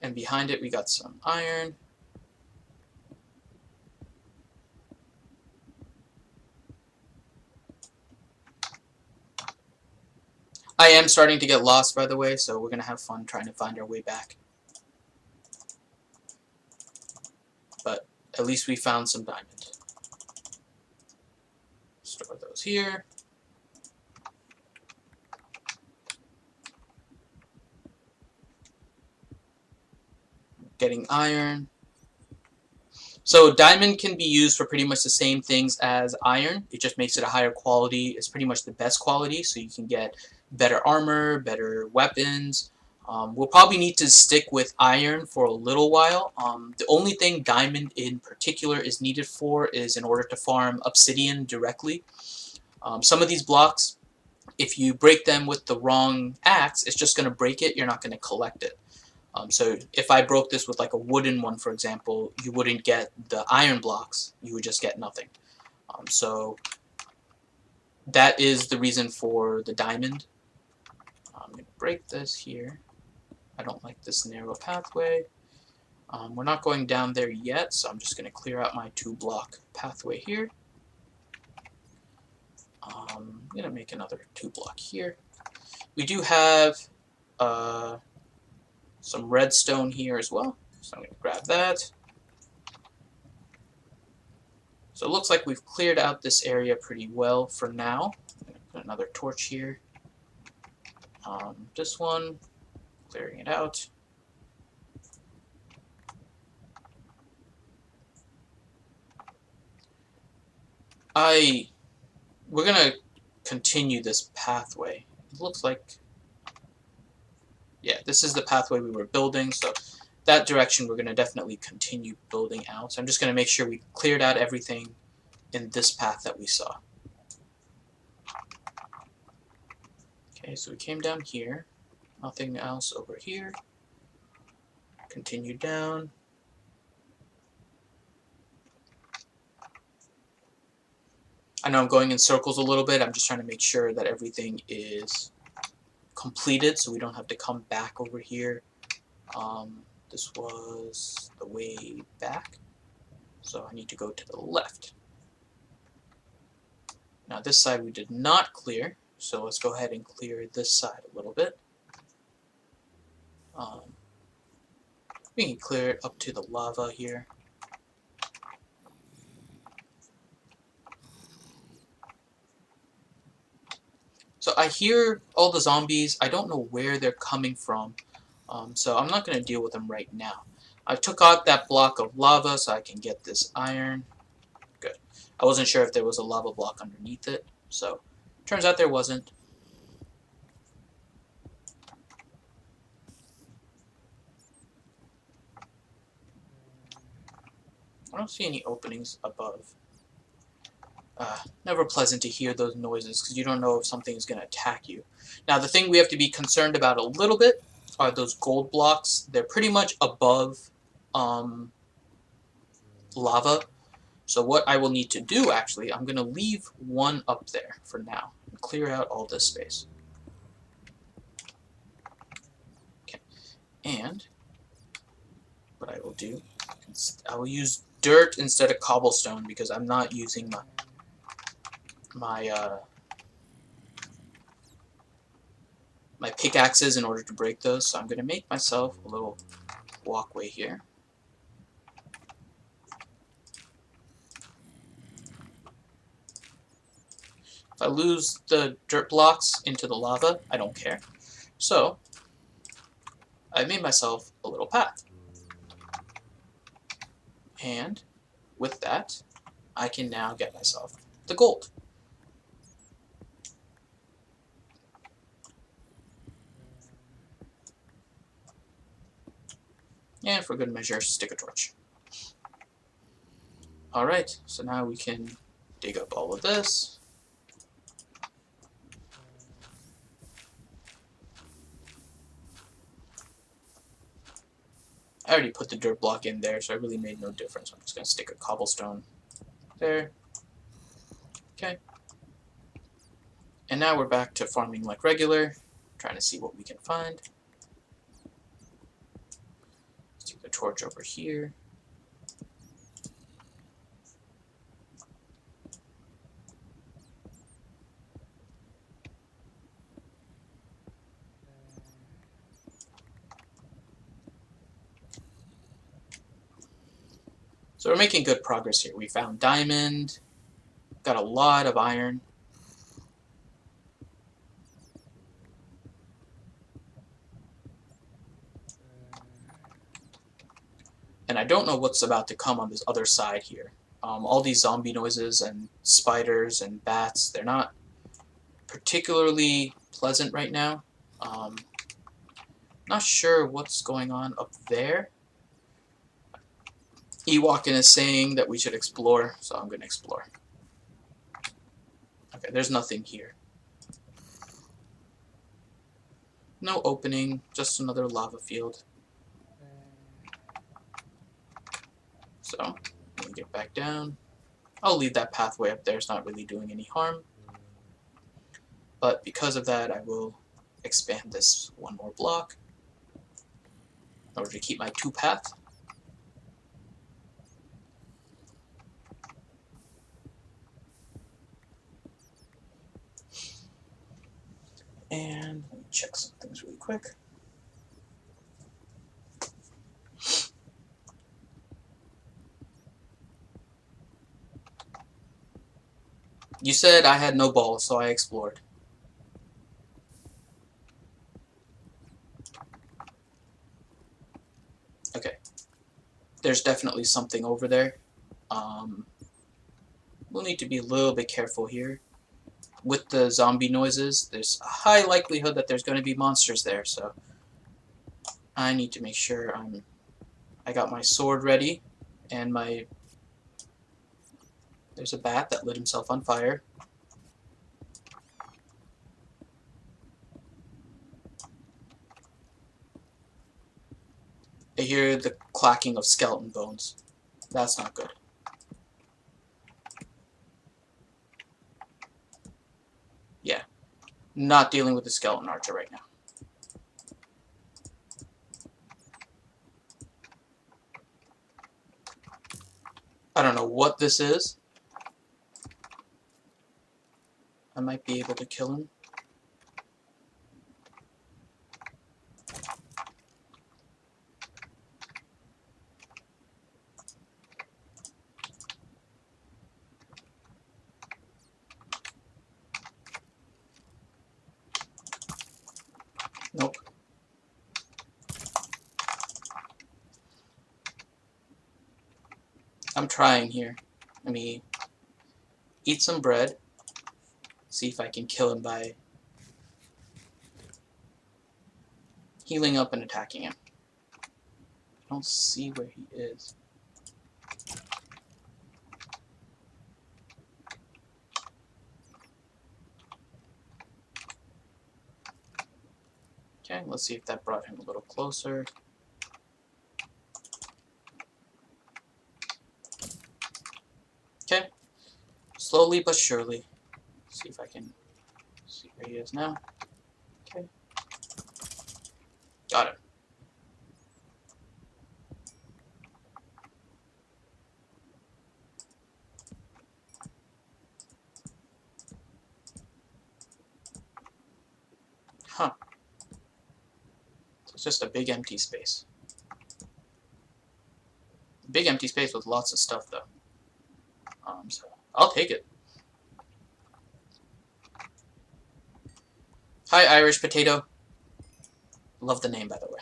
And behind it we got some iron. I am starting to get lost, by the way, so we're going to have fun trying to find our way back. But at least we found some diamond. Store those here. Getting iron. So diamond can be used for pretty much the same things as iron. It just makes it a higher quality. It's pretty much the best quality, so you can get better armor, better weapons. We'll probably need to stick with iron for a little while. The only thing diamond in particular is needed for is in order to farm obsidian directly. Some of these blocks, if you break them with the wrong axe, it's just going to break it. You're not going to collect it. So if I broke this with like a wooden one, for example, you wouldn't get the iron blocks. You would just get nothing. So that is the reason for the diamond. I'm going to break this here. I don't like this narrow pathway. We're not going down there yet, so I'm just going to clear out my 2-block pathway here. I'm going to make another 2-block here. We do have some redstone here as well, so I'm going to grab that. So it looks like we've cleared out this area pretty well for now. I'm going to put another torch here. This one, clearing it out. We're gonna continue this pathway. It looks like, yeah, this is the pathway we were building, so that direction we're gonna definitely continue building out. So I'm just gonna make sure we cleared out everything in this path that we saw. Okay, so we came down here, nothing else over here. Continue down. I know I'm going in circles a little bit. I'm just trying to make sure that everything is completed so we don't have to come back over here. This was the way back, so I need to go to the left. Now this side we did not clear, so let's go ahead and clear this side a little bit. We can clear it up to the lava here. So I hear all the zombies. I don't know where they're coming from, so I'm not going to deal with them right now. I took out that block of lava so I can get this iron. Good. I wasn't sure if there was a lava block underneath it, so turns out there wasn't. I don't see any openings above. Never pleasant to hear those noises because you don't know if something is going to attack you. Now the thing we have to be concerned about a little bit are those gold blocks. They're pretty much above lava. So what I will need to do, actually, I'm going to leave one up there for now and clear out all this space. Okay. And what I will do, I will use dirt instead of cobblestone because I'm not using my pickaxes in order to break those. So I'm going to make myself a little walkway here. If I lose the dirt blocks into the lava, I don't care. So I made myself a little path. And with that, I can now get myself the gold. And for good measure, stick a torch. Alright, so now we can dig up all of this. I already put the dirt block in there, so it really made no difference. I'm just going to stick a cobblestone there. Okay. And now we're back to farming like regular, trying to see what we can find. Stick the torch over here. So we're making good progress here. We found diamond, got a lot of iron. And I don't know what's about to come on this other side here. All these zombie noises and spiders and bats, they're not particularly pleasant right now. Not sure what's going on up there. Ewokin is saying that we should explore, so I'm going to explore. Okay, there's nothing here. No opening, just another lava field. So, let me get back down. I'll leave that pathway up there, it's not really doing any harm. But because of that, I will expand this one more block in order to keep my two paths. And let me check some things really quick. You said I had no balls, so I explored. there's definitely something over there. We'll need to be a little bit careful here. With the zombie noises, there's a high likelihood that there's going to be monsters there, so I need to make sure I got my sword ready, and there's a bat that lit himself on fire. I hear the clacking of skeleton bones. That's not good. Yeah, not dealing with the skeleton archer right now. I don't know what this is. I might be able to kill him. Nope. I'm trying here. Let me eat some bread. See if I can kill him by healing up and attacking him. I don't see where he is. Okay, let's see if that brought him a little closer. Okay, slowly but surely. See if I can see where he is now. Okay, got him. Huh. So it's just a big empty space. Big empty space with lots of stuff, though. So I'll take it. Hi, Irish Potato. Love the name, by the way.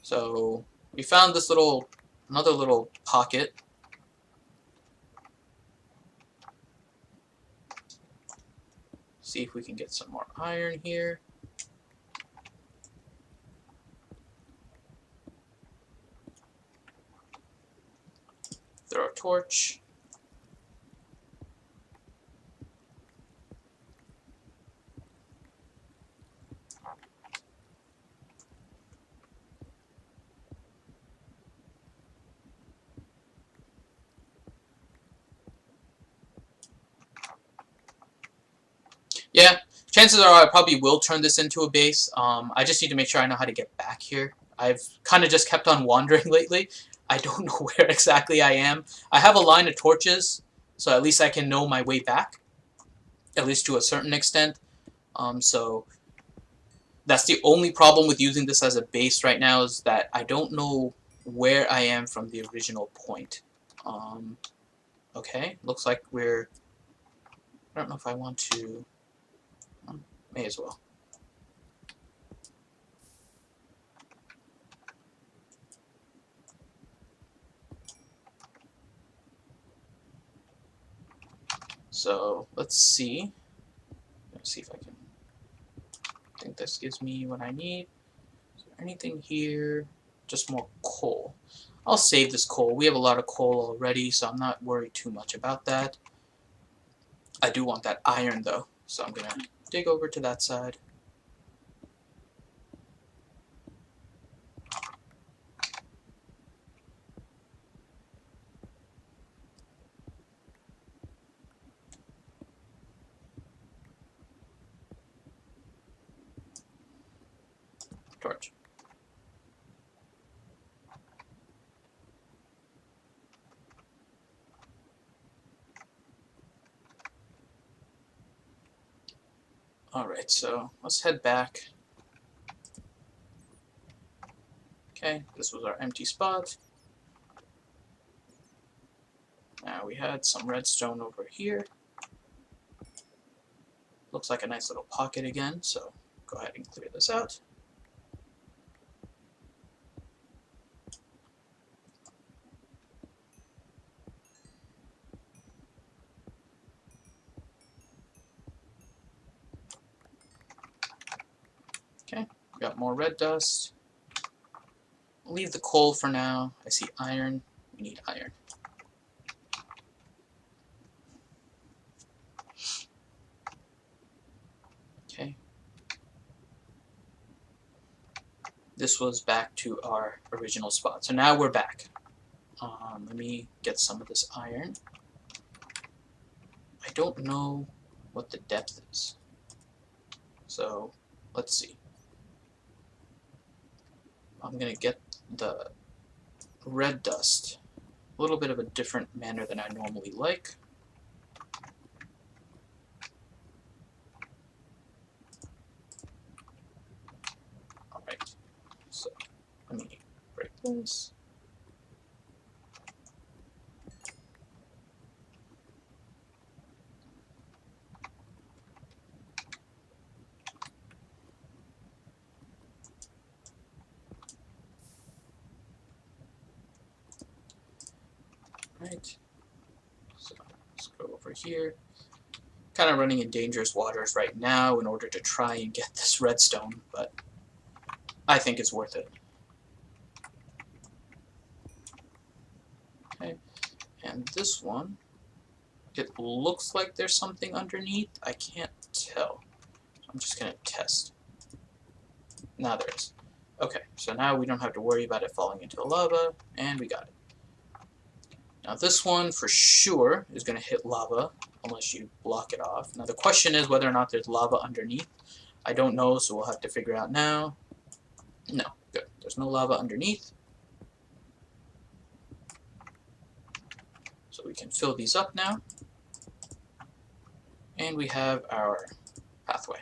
So we found this another little pocket. See if we can get some more iron here. Throw a torch. Yeah, chances are I probably will turn this into a base. I just need to make sure I know how to get back here. I've kind of just kept on wandering lately. I don't know where exactly I am. I have a line of torches, so at least I can know my way back, at least to a certain extent. So that's the only problem with using this as a base right now, is that I don't know where I am from the original point. Okay, looks like I don't know if I want to... May as well. So let's see. Let's see if I can... I think this gives me what I need. Is there anything here? Just more coal. I'll save this coal. We have a lot of coal already, so I'm not worried too much about that. I do want that iron, though, so I'm going to dig over to that side. Torch. Alright, so let's head back. Okay, this was our empty spot. Now we had some redstone over here. Looks like a nice little pocket again, so go ahead and clear this out. more red dust. Leave the coal for now. I see iron. We need iron. Okay. This was back to our original spot. So now we're back. Let me get some of this iron. I don't know what the depth is. So let's see. I'm going to get the red dust a little bit of a different manner than I normally like. Alright, so let me break this. Right, so let's go over here. Kind of running in dangerous waters right now in order to try and get this redstone, but I think it's worth it. Okay, and this one, it looks like there's something underneath. I can't tell. I'm just going to test. Now there is. Okay, so now we don't have to worry about it falling into the lava, and we got it. Now this one, for sure, is going to hit lava, unless you block it off. Now the question is whether or not there's lava underneath. I don't know, so we'll have to figure out now. No, good. There's no lava underneath. So we can fill these up now. And we have our pathway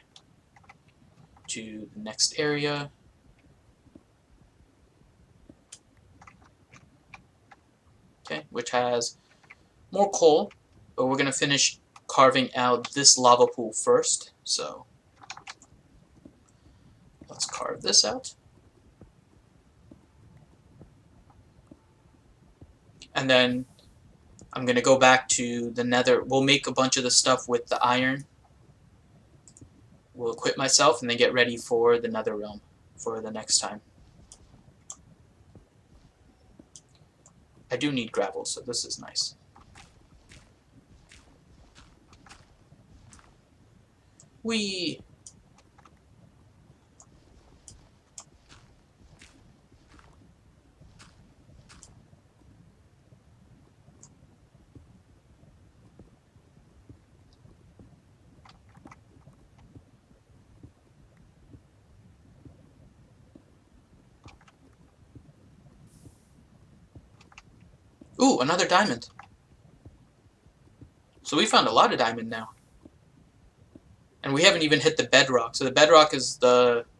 to the next area. Okay, which has more coal, but we're going to finish carving out this lava pool first. So let's carve this out. And then I'm going to go back to the nether. We'll make a bunch of the stuff with the iron. We'll equip myself and then get ready for the nether realm for the next time. I do need gravel, so this is nice. Whee! Ooh, another diamond. So we found a lot of diamond now. And we haven't even hit the bedrock. So the bedrock is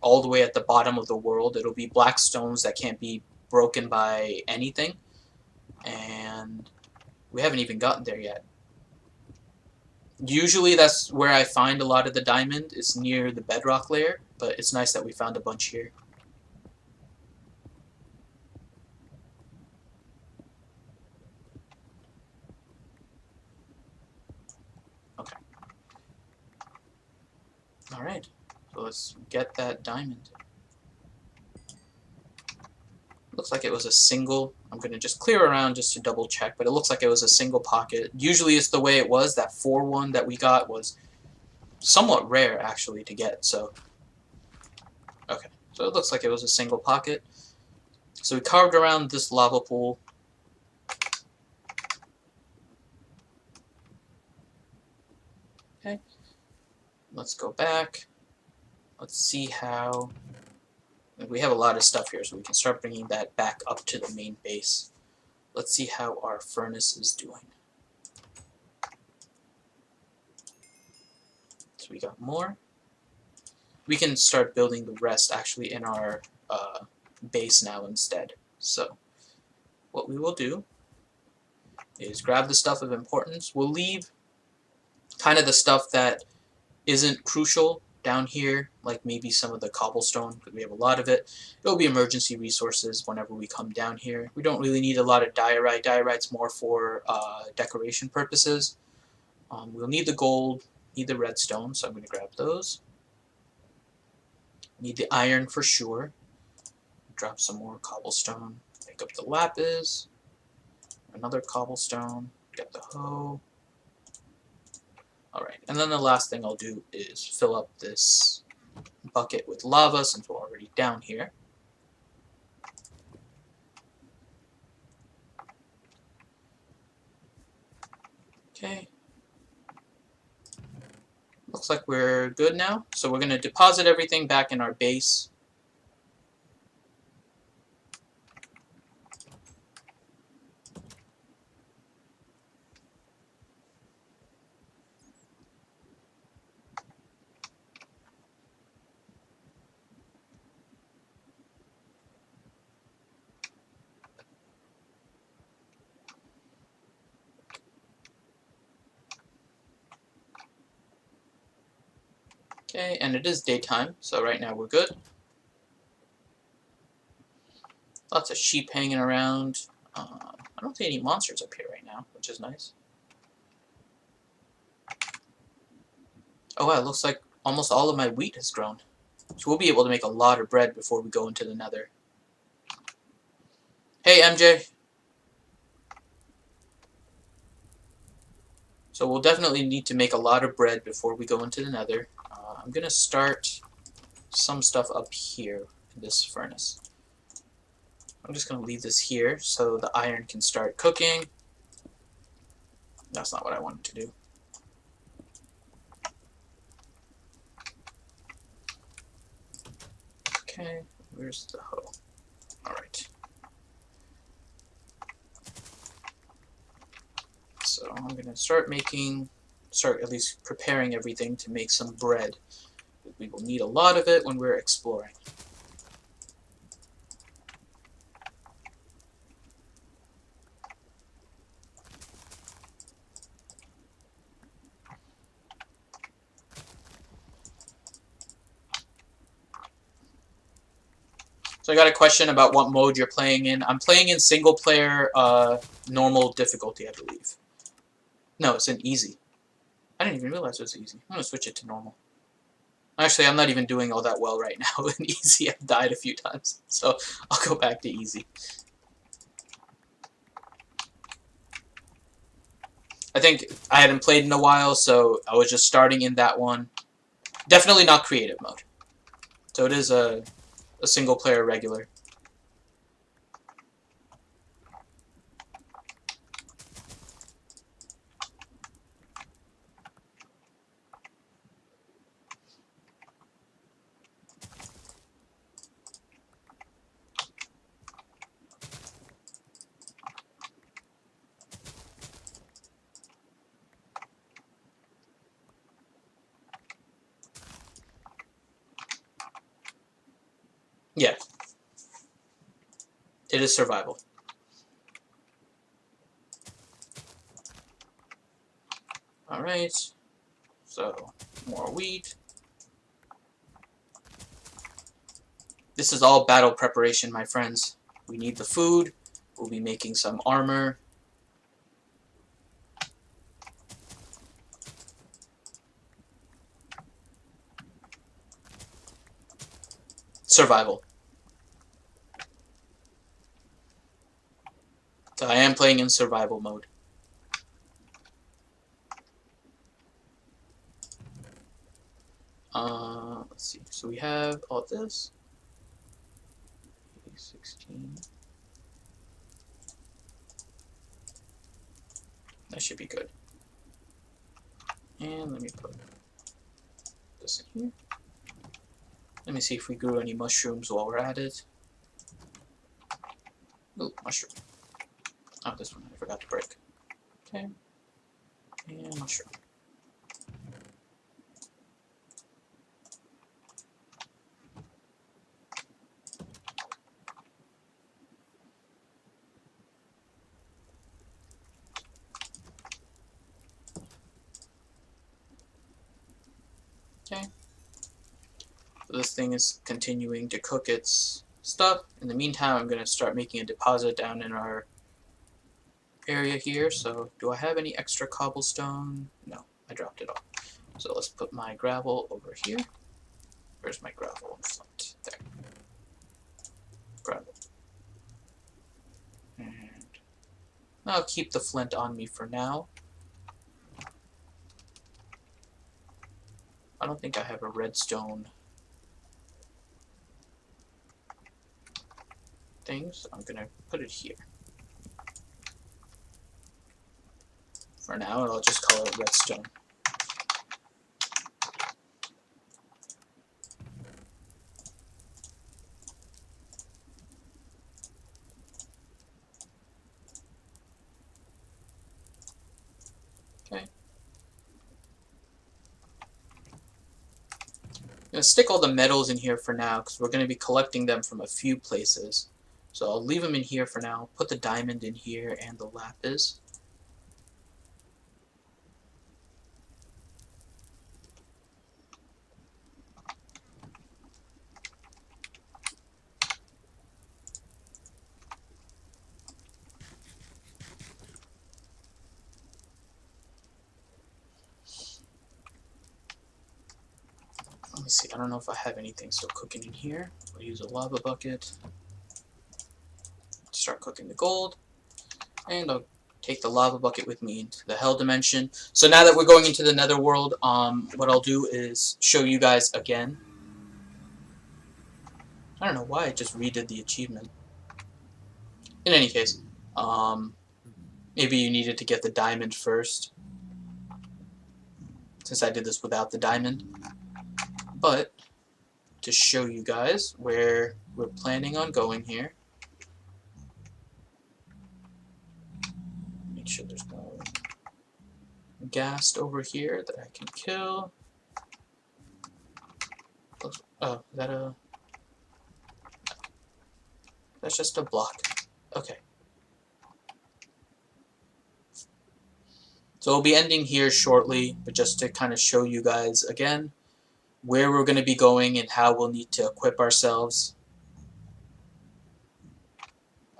all the way at the bottom of the world. It'll be black stones that can't be broken by anything. And we haven't even gotten there yet. Usually that's where I find a lot of the diamond. It's near the bedrock layer. But it's nice that we found a bunch here. Okay. Alright. So let's get that diamond. Looks like it was a single. I'm going to just clear around just to double check, but it looks like it was a single pocket. Usually it's the way it was. That 4-1 that we got was somewhat rare, actually, to get. So, okay. So it looks like it was a single pocket. So we carved around this lava pool. Okay. Let's go back. Let's see how... We have a lot of stuff here, so we can start bringing that back up to the main base. Let's see how our furnace is doing. So we got more. We can start building the rest actually in our base now instead. So what we will do is grab the stuff of importance. We'll leave kind of the stuff that isn't crucial down here, like maybe some of the cobblestone, because we have a lot of it. It'll be emergency resources whenever we come down here. We don't really need a lot of diorite. Diorite's more for decoration purposes. We'll need the gold, need the redstone, so I'm going to grab those. Need the iron for sure. Drop some more cobblestone. Pick up the lapis. Another cobblestone. Get the hoe. Alright, and then the last thing I'll do is fill up this bucket with lava since we're already down here. Okay. Looks like we're good now. So we're going to deposit everything back in our base. Okay, and it is daytime, so right now we're good. Lots of sheep hanging around. I don't see any monsters up here right now, which is nice. Oh wow, it looks like almost all of my wheat has grown. So we'll be able to make a lot of bread before we go into the nether. Hey MJ! So we'll definitely need to make a lot of bread before we go into the nether. I'm going to start some stuff up here in this furnace. I'm just going to leave this here so the iron can start cooking. That's not what I wanted to do. Okay, where's the hoe? Alright. So I'm going to start at least preparing everything to make some bread. We will need a lot of it when we're exploring. So I got a question about what mode you're playing in. I'm playing in single player, normal difficulty, I believe. No, it's in easy. I didn't even realize it was easy. I'm going to switch it to normal. Actually, I'm not even doing all that well right now in easy. I've died a few times, so I'll go back to easy. I think I hadn't played in a while, so I was just starting in that one. Definitely not creative mode. So it is a single player regular. Yeah. It is survival. Alright. So, more wheat. This is all battle preparation, my friends. We need the food. We'll be making some armor. Survival. So I am playing in survival mode. Let's see. So we have all this. 16. That should be good. And let me put this in here. Let me see if we grew any mushrooms while we're at it. Ooh, mushroom. Oh, this one I forgot to break. Okay. And mushroom. Okay. So this thing is continuing to cook its stuff. In the meantime, I'm going to start making a deposit down in our area here. So do I have any extra cobblestone? No, I dropped it all. So let's put my gravel over here. Where's my gravel and flint? There. Gravel. And I'll keep the flint on me for now. I don't think I have a redstone thing, so I'm gonna put it here. For now, I'll just call it redstone. Okay. I'm going to stick all the metals in here for now because we're going to be collecting them from a few places. So I'll leave them in here for now. Put the diamond in here and the lapis. Let me see. I don't know if I have anything still cooking in here. I'll use a lava bucket. Start cooking the gold. And I'll take the lava bucket with me into the hell dimension. So now that we're going into the netherworld, what I'll do is show you guys again. I don't know why I just redid the achievement. In any case, maybe you needed to get the diamond first, since I did this without the diamond. But to show you guys where we're planning on going here, make sure there's no ghast over here that I can kill. Oh, is that a... That's just a block. Okay. So we'll be ending here shortly, but just to kind of show you guys again where we're going to be going and how we'll need to equip ourselves.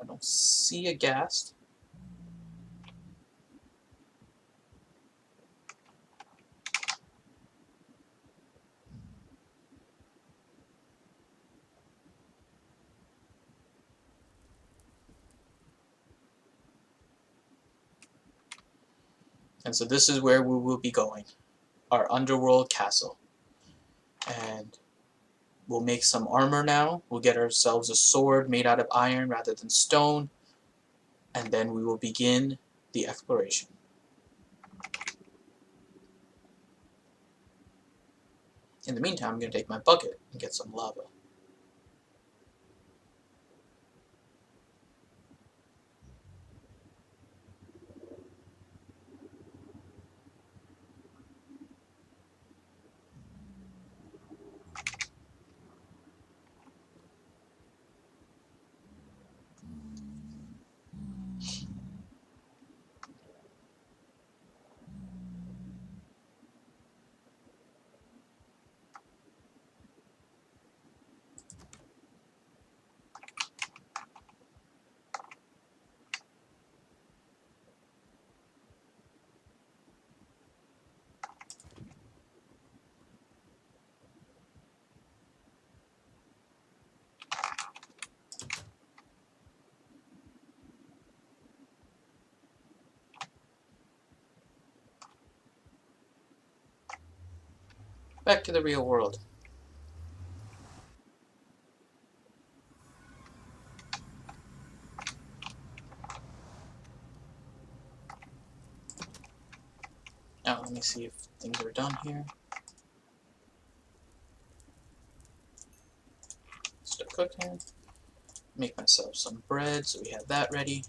I don't see a ghast. And so this is where we will be going, our underworld castle. And we'll make some armor now. We'll get ourselves a sword made out of iron rather than stone. And then we will begin the exploration. In the meantime, I'm going to take my bucket and get some lava. Back to the real world. Now let me see if things are done here. Still cooking. Make myself some bread so we have that ready.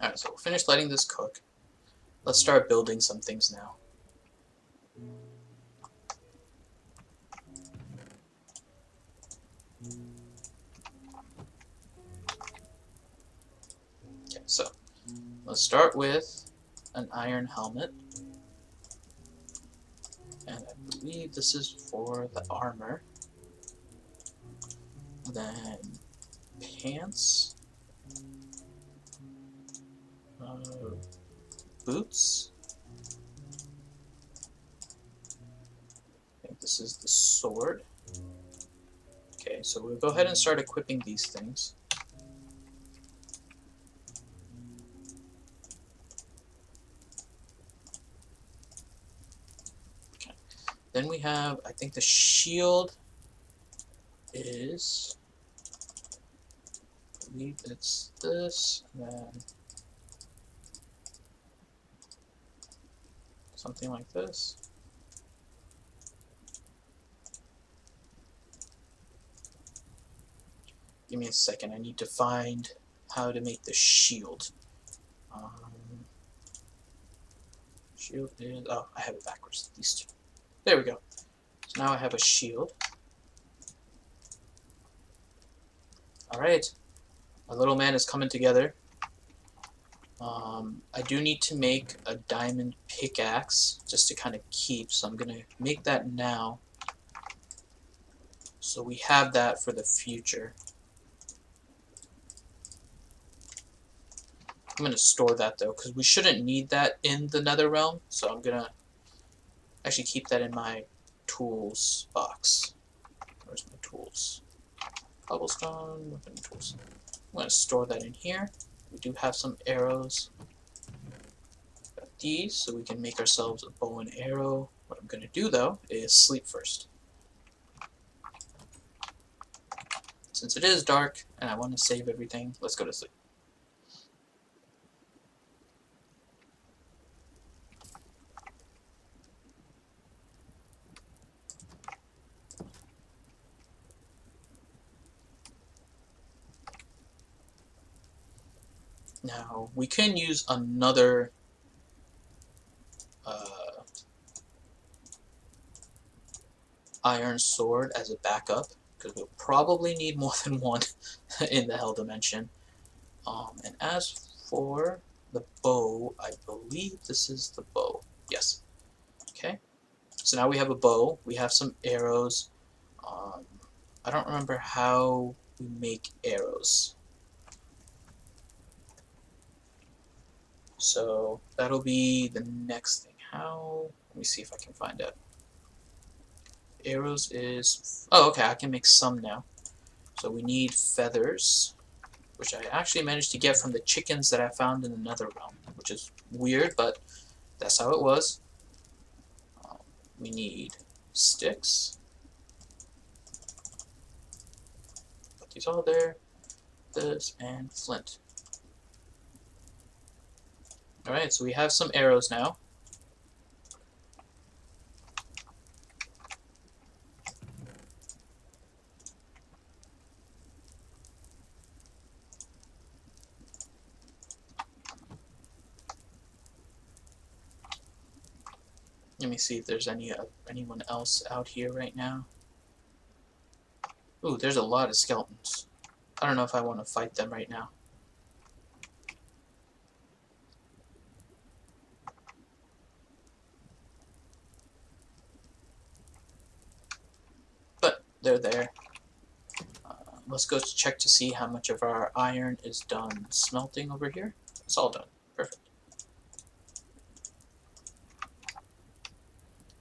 Alright, so we'll finish letting this cook. Let's start building some things now. Okay, so Let's start with an iron helmet. And I believe this is for the armor. Then pants. Boots. I think this is the sword. Okay, so we'll go ahead and start equipping these things. Okay. Then we have, I think the shield is, I believe it's this, and then something like this. Give me a second, I need to find how to make the shield. Shield is, oh, I have it backwards, these two. There we go. So now I have a shield. Alright, my little man is coming together. I do need to make a diamond pickaxe just to kind of keep, so I'm going to make that now. So we have that for the future. I'm going to store that though, because we shouldn't need that in the nether realm, so I'm going to actually keep that in my tools box. Where's my tools? Cobblestone, weapon tools. I'm going to store that in here. We do have some arrows. Got these, so we can make ourselves a bow and arrow. What I'm going to do though is sleep first. Since it is dark and I want to save everything, let's go to sleep. Now, we can use another iron sword as a backup, because we'll probably need more than one in the Hell Dimension. And as for the bow, I believe this is the bow. Yes. Okay. So now we have a bow. We have some arrows. I don't remember how we make arrows. So that'll be the next thing. How? Let me see if I can find it. Arrows is... Oh, okay, I can make some now. So we need feathers, which I actually managed to get from the chickens that I found in the nether realm, which is weird, but that's how it was. We need sticks. Put these all there. This and flint. Alright, so we have some arrows now. Let me see if there's anyone else out here right now. Ooh, there's a lot of skeletons. I don't know if I want to fight them right now. But they're there. Let's go check to see how much of our iron is done smelting over here. It's all done. Perfect.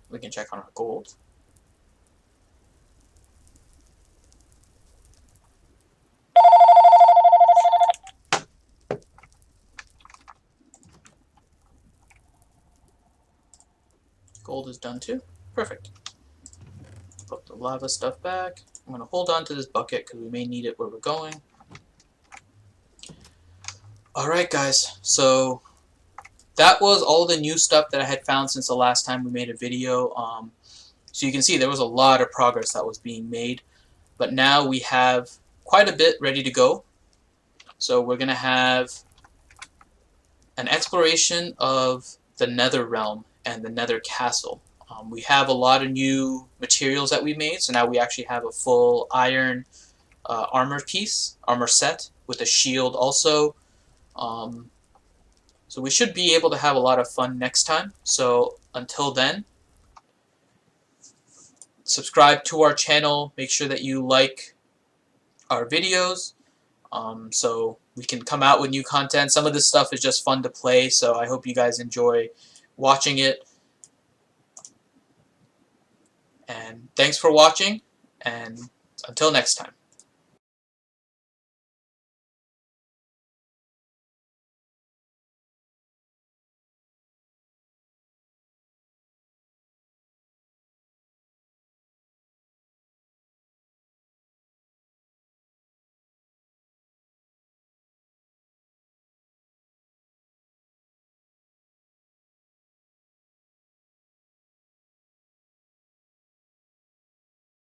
We can check on our gold. Gold is done too. Perfect. Put the lava stuff back. I'm going to hold on to this bucket because we may need it where we're going. Alright guys, so that was all the new stuff that I had found since the last time we made a video. So you can see there was a lot of progress that was being made. But now we have quite a bit ready to go. So we're going to have an exploration of the Nether Realm and the Nether Castle. We have a lot of new materials that we made, so now we actually have a full iron armor set with a shield also. So we should be able to have a lot of fun next time. So until then, subscribe to our channel. Make sure that you like our videos, so we can come out with new content. Some of this stuff is just fun to play, so I hope you guys enjoy watching it. And thanks for watching, and until next time.